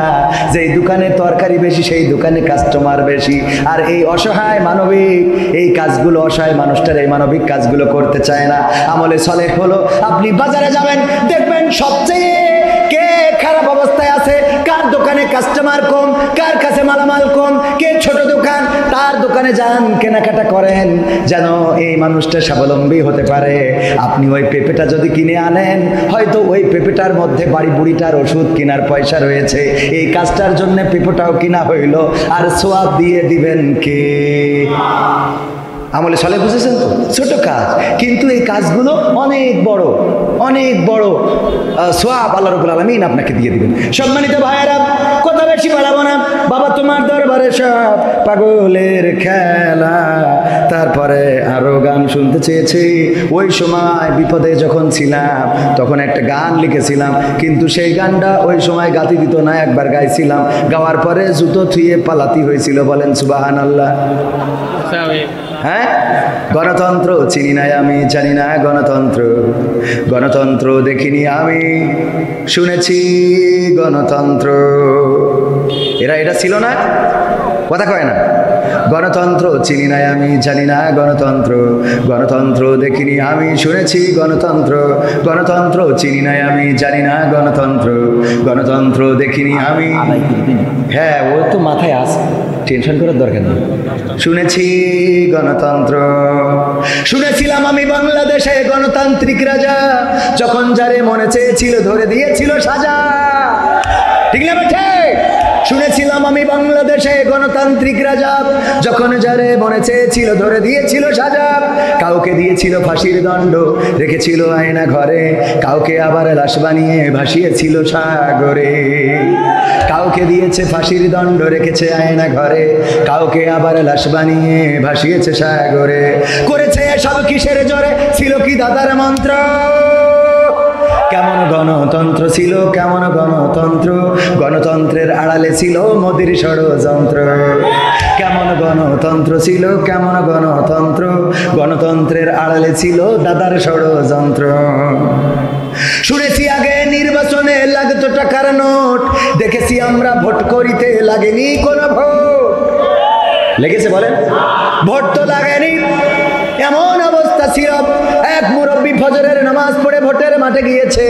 যেই দোকানে তরকারি বেশি সেই দোকানে কাস্টমার বেশি। আর এই অসহায় মানবিক এই কাজগুলো, অসহায় মানুষটার এই মানবিক কাজগুলো করতে চায় না। আমলে সলেহ হলো আপনি বাজারে যাবেন, দেখবেন সবচেয়ে কে খারাপ অবস্থায় আছে, কার দোকানে কাস্টমার কম, কার কাছে মালামাল কম, কে ছোট দোকান, তার দোকানে যান, কেনাকাটা করেন, যেন এই মানুষটা স্বাবলম্বী হতে পারে। আপনি ওই পেঁপেটা যদি কিনে আনেন, হয়তো ওই পেঁপেটার মধ্যে বাড়ি বুড়িটার ওষুধ কেনার পয়সা রয়েছে, এই কাজটার জন্য পেঁপেটাও কিনা হইল, আর সোয়াব দিয়ে দিবেন কে? আমলে সলে, বুঝেছেন তো? ছোট কাজ, কিন্তু এই কাজগুলো অনেক বড়, অনেক বড় সোয়াব আল্লাহ রাব্বুল আলামিন আপনাকে দিয়ে দিবেন। সম্মানিত ভাইয়েরা, কথা বেশি বাড়াবো না। বাবা তোমার দরবারে সব পাগলের খেলা। তারপরে আরো গান শুনতে চেয়েছি। ওই সময় বিপদে যখন ছিলাম তখন একটা গান লিখেছিলাম, কিন্তু সেই গানটা ওই সময় গাতি দিত না, একবার গাইছিলাম, গাওয়ার পরে জুতো থুয়ে পালাতি হয়েছিল। বলেন সুবহানাল্লাহ। হ্যাঁ, গণতন্ত্র চিনি না আমি, জানি না গণতন্ত্র, গণতন্ত্র দেখিনি আমি, শুনেছি গণতন্ত্র। এটা ছিল না? কথা কয় না? গণতন্ত্র চিনি না আমি, জানি না গণতন্ত্র, গণতন্ত্র দেখিনি আমি, শুনেছি গণতন্ত্র, গণতন্ত্র চিনি না আমি, জানি না গণতন্ত্র, গণতন্ত্র দেখিনি আমি। হ্যাঁ, ও তো মাথায় আস, টেনশন করার দরকার নেই। শুনেছি গণতন্ত্র, শুনেছিলাম আমি বাংলাদেশে গণতান্ত্রিক রাজা, যখন যারে মনে চেয়েছিল ধরে দিয়েছিল সাজা। ঠিক না বেঠে? শুনেছিলাম আমি বাংলাদেশে গণতান্ত্রিক রাজা, যখন যারে মনে চেয়েছিল ধরে দিয়েছিল সাজা। কাউকে দিয়েছিল ফাঁসির দণ্ড, রেখেছিল আয়না ঘরে, কাউকে আবার লাশ বানিয়ে ভাসিয়েছিল সাগরে। কাউকে দিয়েছে ফাঁসির দণ্ড, রেখেছে আয়না ঘরে, কাউকে আবার লাশ বানিয়ে ভাসিয়েছে সাগরে। করেছে এসব কিসের জোরে? ছিল কি দাদার মন্ত্র? কেমন গণতন্ত্র ছিল, কেমন গণতন্ত্র, গণতন্ত্রের আড়ালে ছিল মোদির ষড়যন্ত্র। কেমন গণতন্ত্র ছিল, কেমন গণতন্ত্র, গণতন্ত্রের আড়ালে ছিল দাদার ষড়যন্ত্র। শুনেছি আগে নির্বাচনে লাগতো টাকার নোট, দেখেছি আমরা ভোট করিতে লাগেনি কোনো ভোট। লেগেছে বলেন? ভোট তো লাগেনি। এমন অবস্থা ছিল, এক মুরব্বী ফজরের নামাজ পড়ে ভোটের মাঠে গিয়েছে,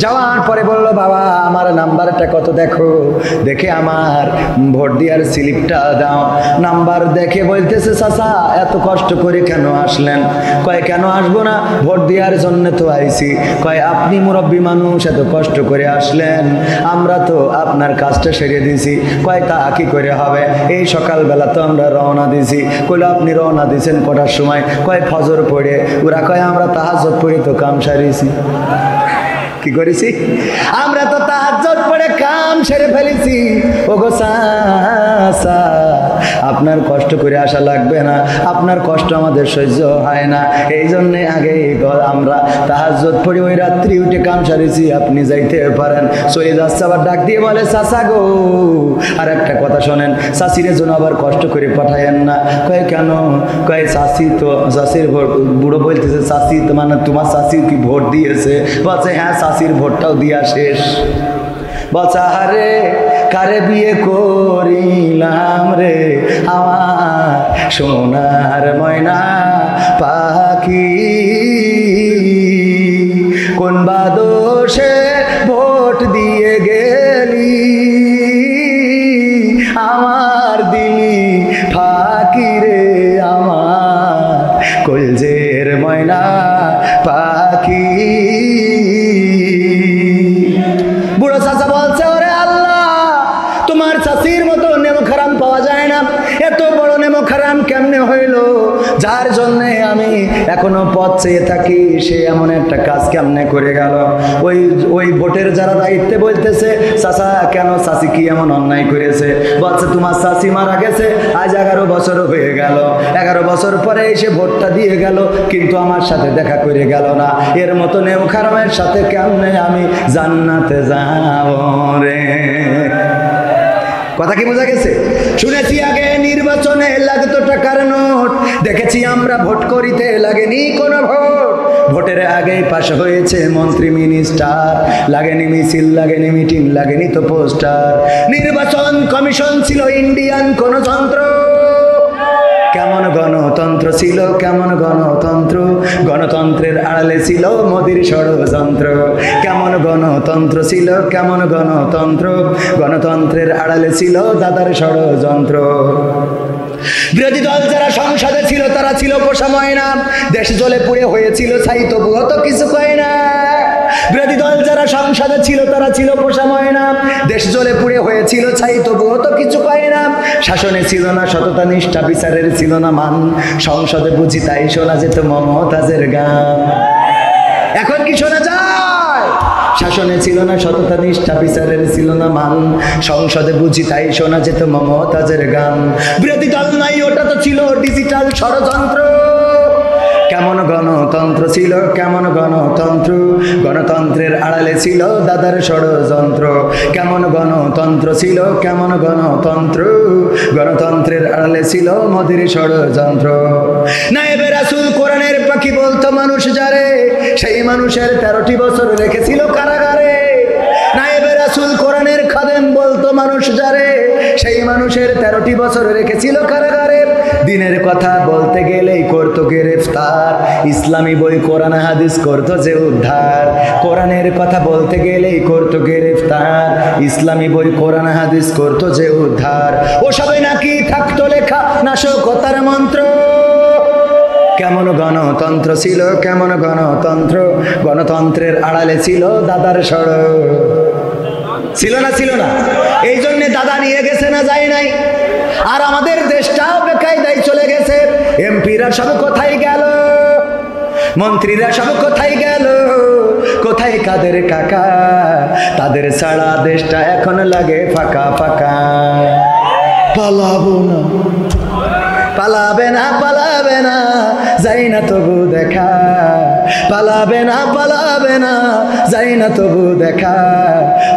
যাওয়ার পরে বলল বাবা আমার নাম্বারটা কত দেখো, দেখে আমার ভোট দেওয়ার স্লিপটা দাও। নাম্বার দেখে বলতেছে চাচা এত কষ্ট করে কেন আসলেন? কয় কেন আসবো না, ভোট দেওয়ার জন্য তো আইছি। কয় আপনি মুরব্বী মানুষ, এত কষ্ট করে আসলেন, আমরা তো আপনার কাজটা সেরে দিয়েছি। কয় তা কি করে হবে, এই সকালবেলা তো আমরা রওনা দিয়েছি। কইল আপনি রওনা দিয়েছেন কটার সময়? কয় ফজর পড়ে। ওরা কয় আমরা তাহাজ্জুদ পড়ে তো কাম সারিয়েছি। কি করেছি? আমরা তো তাহাজ্জুদ পড়ে কাম সেরে ফেলেছি। ওগো চাচা, আপনার কষ্ট করে আসা লাগবে না, আপনার কষ্ট আমাদের সহ্য হয় না, এই জন্যে আগে আমরা তাহাজ্জুদ পড়ি, ওই রাত্রি উঠে কাম সারিছি, আপনি যাইতে পারেন। চলে যাচ্ছে, আবার ডাক দিয়ে বলে চাচা গো, আর একটা কথা শোনেন, চাষির জন্য আবার কষ্ট করে পাঠায়েন না। কয়ে কেন? কয়ে চাষি তো, চাষির ভোট, বুড়ো বলতেছে চাষি তো মানে তোমার চাষি কি ভোট দিয়েছে? বলছে হ্যাঁ, চাষির ভোটটাও দিয়া শেষ। বলছে আরে কারে বিয়ে করিলাম রে আমার সোনার ময়না পাখি, কোন বাদোষে ভোট দিয়ে গেলি আমার দিলি ফাঁকি রে আমার কলজের ময়না পাখি। বুড়ো চাচা বলছে ওরে আল্লাহ, তোমার চাষির মতো নেমো খারাম পাওয়া যায় না, এত বড় নেমো খারাম কেমনে হইল? যার জন্যে আমি এখনো পথ চেয়ে থাকি, সে এমন একটা কাজ কেমনে করে গেল? ওই ভোটের যারা দায়িত্বে বলতেছে চাচা কেন, চাচি কি এমন অন্যায় করেছে? বলছে তোমার চাচি মারা গেছে আজ 11 বছর হয়ে গেল, 11 বছর পরে এসে ভোটটা দিয়ে গেল, কিন্তু আমার সাথে দেখা করে গেল না। এর মতো নেম খারামের সাথে কেমনে আমি জান্নাতে যাব রে? কথা কি বোঝা গেছে? শুনেছি আগে নির্বাচনে লাগতো টাকার নোট, দেখেছি আমরা ভোট করিতে লাগেনি কোনো ভোট। ভোটের আগেই পাশ হয়েছে মন্ত্রী মিনিস্টার, লাগেনি মিছিল, লাগেনি মিটিং, লাগেনি তো পোস্টার। নির্বাচন কমিশন ছিল ইন্ডিয়ান কোন যন্ত্র। কেমন গণতন্ত্র ছিল, কেমন গণতন্ত্র, গণতন্ত্রের আড়ালে ছিল মোদির ষড়যন্ত্র। কেমন গণতন্ত্র ছিল, কেমন গণতন্ত্র, গণতন্ত্রের আড়ালে ছিল দাদার ষড়যন্ত্র। বিরোধী দল যারা সংসদে ছিল তারা ছিল পোষা ময়না, দেশ জ্বলে পুড়ে হয়েছিল ছাই, তবুও তো কিছু কয় না। বিরোধী দল যারা সংসদে ছিল তারা ছিল পোষা ময়না, দেশ জ্বলে পুড়ে হয়েছিল ছাই, তবুও তো কিছু কয় না। শাসনে ছিল না সততা নিষ্ঠা, বিচারের ছিল না মান, সংসদে বুঝি তাই শোনা যেত মমতাজের গান। এখন কি শোনা যায়? শাসনে ছিল না সততা নিষ্ঠা, বিচারের ছিল না মান, সংসদে বুঝি তাই শোনা যেত মমতাজের গান। বিরোধী দল নাই, ওটা তো ছিল ডিজিটাল ষড়যন্ত্র। কেমন গণতন্ত্র ছিল, কেমন গণতন্ত্র, গণতন্ত্রের আড়ালে ছিল দাদার ষড়যন্ত্র। কেমন গণতন্ত্র ছিল, কেমন গণতন্ত্র, গণতন্ত্রের আড়ালে ছিল মোদির ষড়যন্ত্র। নায়েবে রাসূল কোরআনের পাখি বলতো মানুষ যারে, সেই মানুষের 13টি বছর রেখেছিল কারাগারে। নায়েবে রাসূল কোরআনের খাদেম বলতো মানুষ যারে, সেই মানুষের 13টি বছর রেখেছিল কারাগারে। দিনের কথা বলতে গেলেই করতো গ্রেফতার, ইসলামী বই কোরআন হাদিস করতো যে উদ্ধার। কোরআনের কথা বলতে গেলেই করতো গ্রেফতার, ইসলামী বই কোরআন হাদিস করতো যে উদ্ধার। ওসবে নাকি থাকতো লেখা নাশকতার মন্ত্র। কেমন গণতন্ত্র ছিল, কেমন গণতন্ত্র, গণতন্ত্রের আড়ালে ছিল দাদার ষড়। ছিল না, ছিল না? এই জন্যে দাদা নিয়ে গেছে না যায় নাই। আর আমাদের দেশটাও বেকায়দায় চলে গেছে। এমপিরা সব কোথায় গেল, মন্ত্রীরা সব কোথায় গেল, কোথায় কাদের কাকা? তাদের ছাড়া দেশটা এখন লাগে ফাঁকা ফাঁকা। পালাবো না, পালাবে না, পালাবে না, যাই না তবু দেখা, পালাবে না, পালাবে না, যাই না তবু দেখা।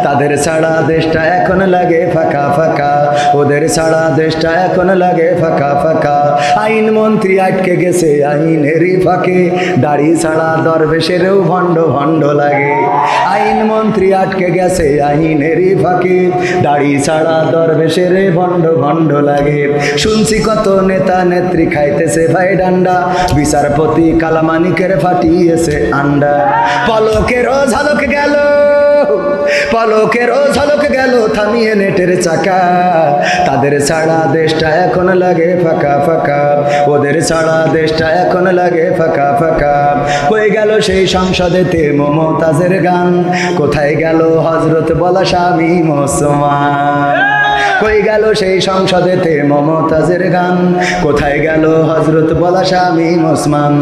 তাদের ছাড়া দেশটা এখন লাগে ফাঁকা ফাঁকা, ওদের ছাড়া দেশটা এখন লাগে ফাঁকা ফাঁকা। আইন মন্ত্রী আটকে গেছে আইনেরই ফাঁকে, দাড়ি ছাড়া দরবেশেরও ভণ্ড ভণ্ড লাগে। আইন মন্ত্রী আটকে গেছে আইনেরই ফাঁকে, দাড়ি ছাড়া দরবেশের ভণ্ড ভণ্ড লাগে। শুনছি কত নেতা নেত্রী খাইতেছে ভাই ডান্ডা, বিচারপতি কালামানিকের ফাটিয়েছে আন্ডা। পলকেরও ঝলক গেল, পলকেরও ঝলক গেল থামিয়ে নেটের চাকা। তাদের ছাড়া দেশটা এখন লাগে ফাঁকা ফাঁকা, ওদের ছাড়া দেশটা এখন লাগে ফাঁকা ফাঁকা। কই গেল সেই সংসদেতে মমতাজের গান, কোথায় গেল হজরত বলা স্বামী মুসলমান? কই গেল সেই সংসদেতে মমতাজের গান, কোথায় গেল হযরত বলা শামীম ওসমান,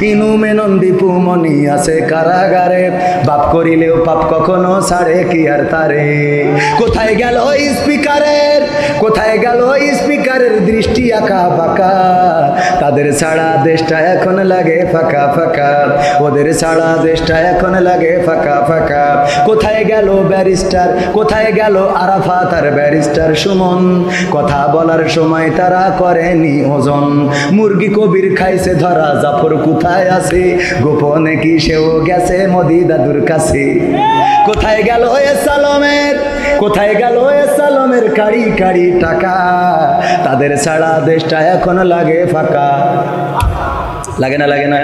ইনু মেনন দীপু মনি আছে কারাগারে, বাপ করিলেও পাপ কখনো ছাড়ে কি আর তারে। কোথায় গেল স্পিকারের, কোথায় গেল স্পিকারের দৃষ্টি আঁকা বাঁকা, তাদের ছাড়া দেশটা এখন লাগে ফাঁকা ফাঁকা, ওদের ছাড়া দেশটা এখন লাগে ফাঁকা ফাঁকা। কোথায় গেল ব্যারিস্টার, কোথায় গেল আরাফাত আর ব্যারিস্টার সুমন, কথা বলার সময় তারা করেনি ওজন, মুরগি কবির খাইছে ধরা, জাফর কোথায় আছে, গোপনে কি সেও গেছে মোদি দাদুর কাছে। কোথায় গেল সালমের, কোথায় গেল সালমের কাড়ি কাড়ি টাকা, তাদের ছাড়া দেশটা এখন লাগে ফাঁকা। লাগে না, লাগে না?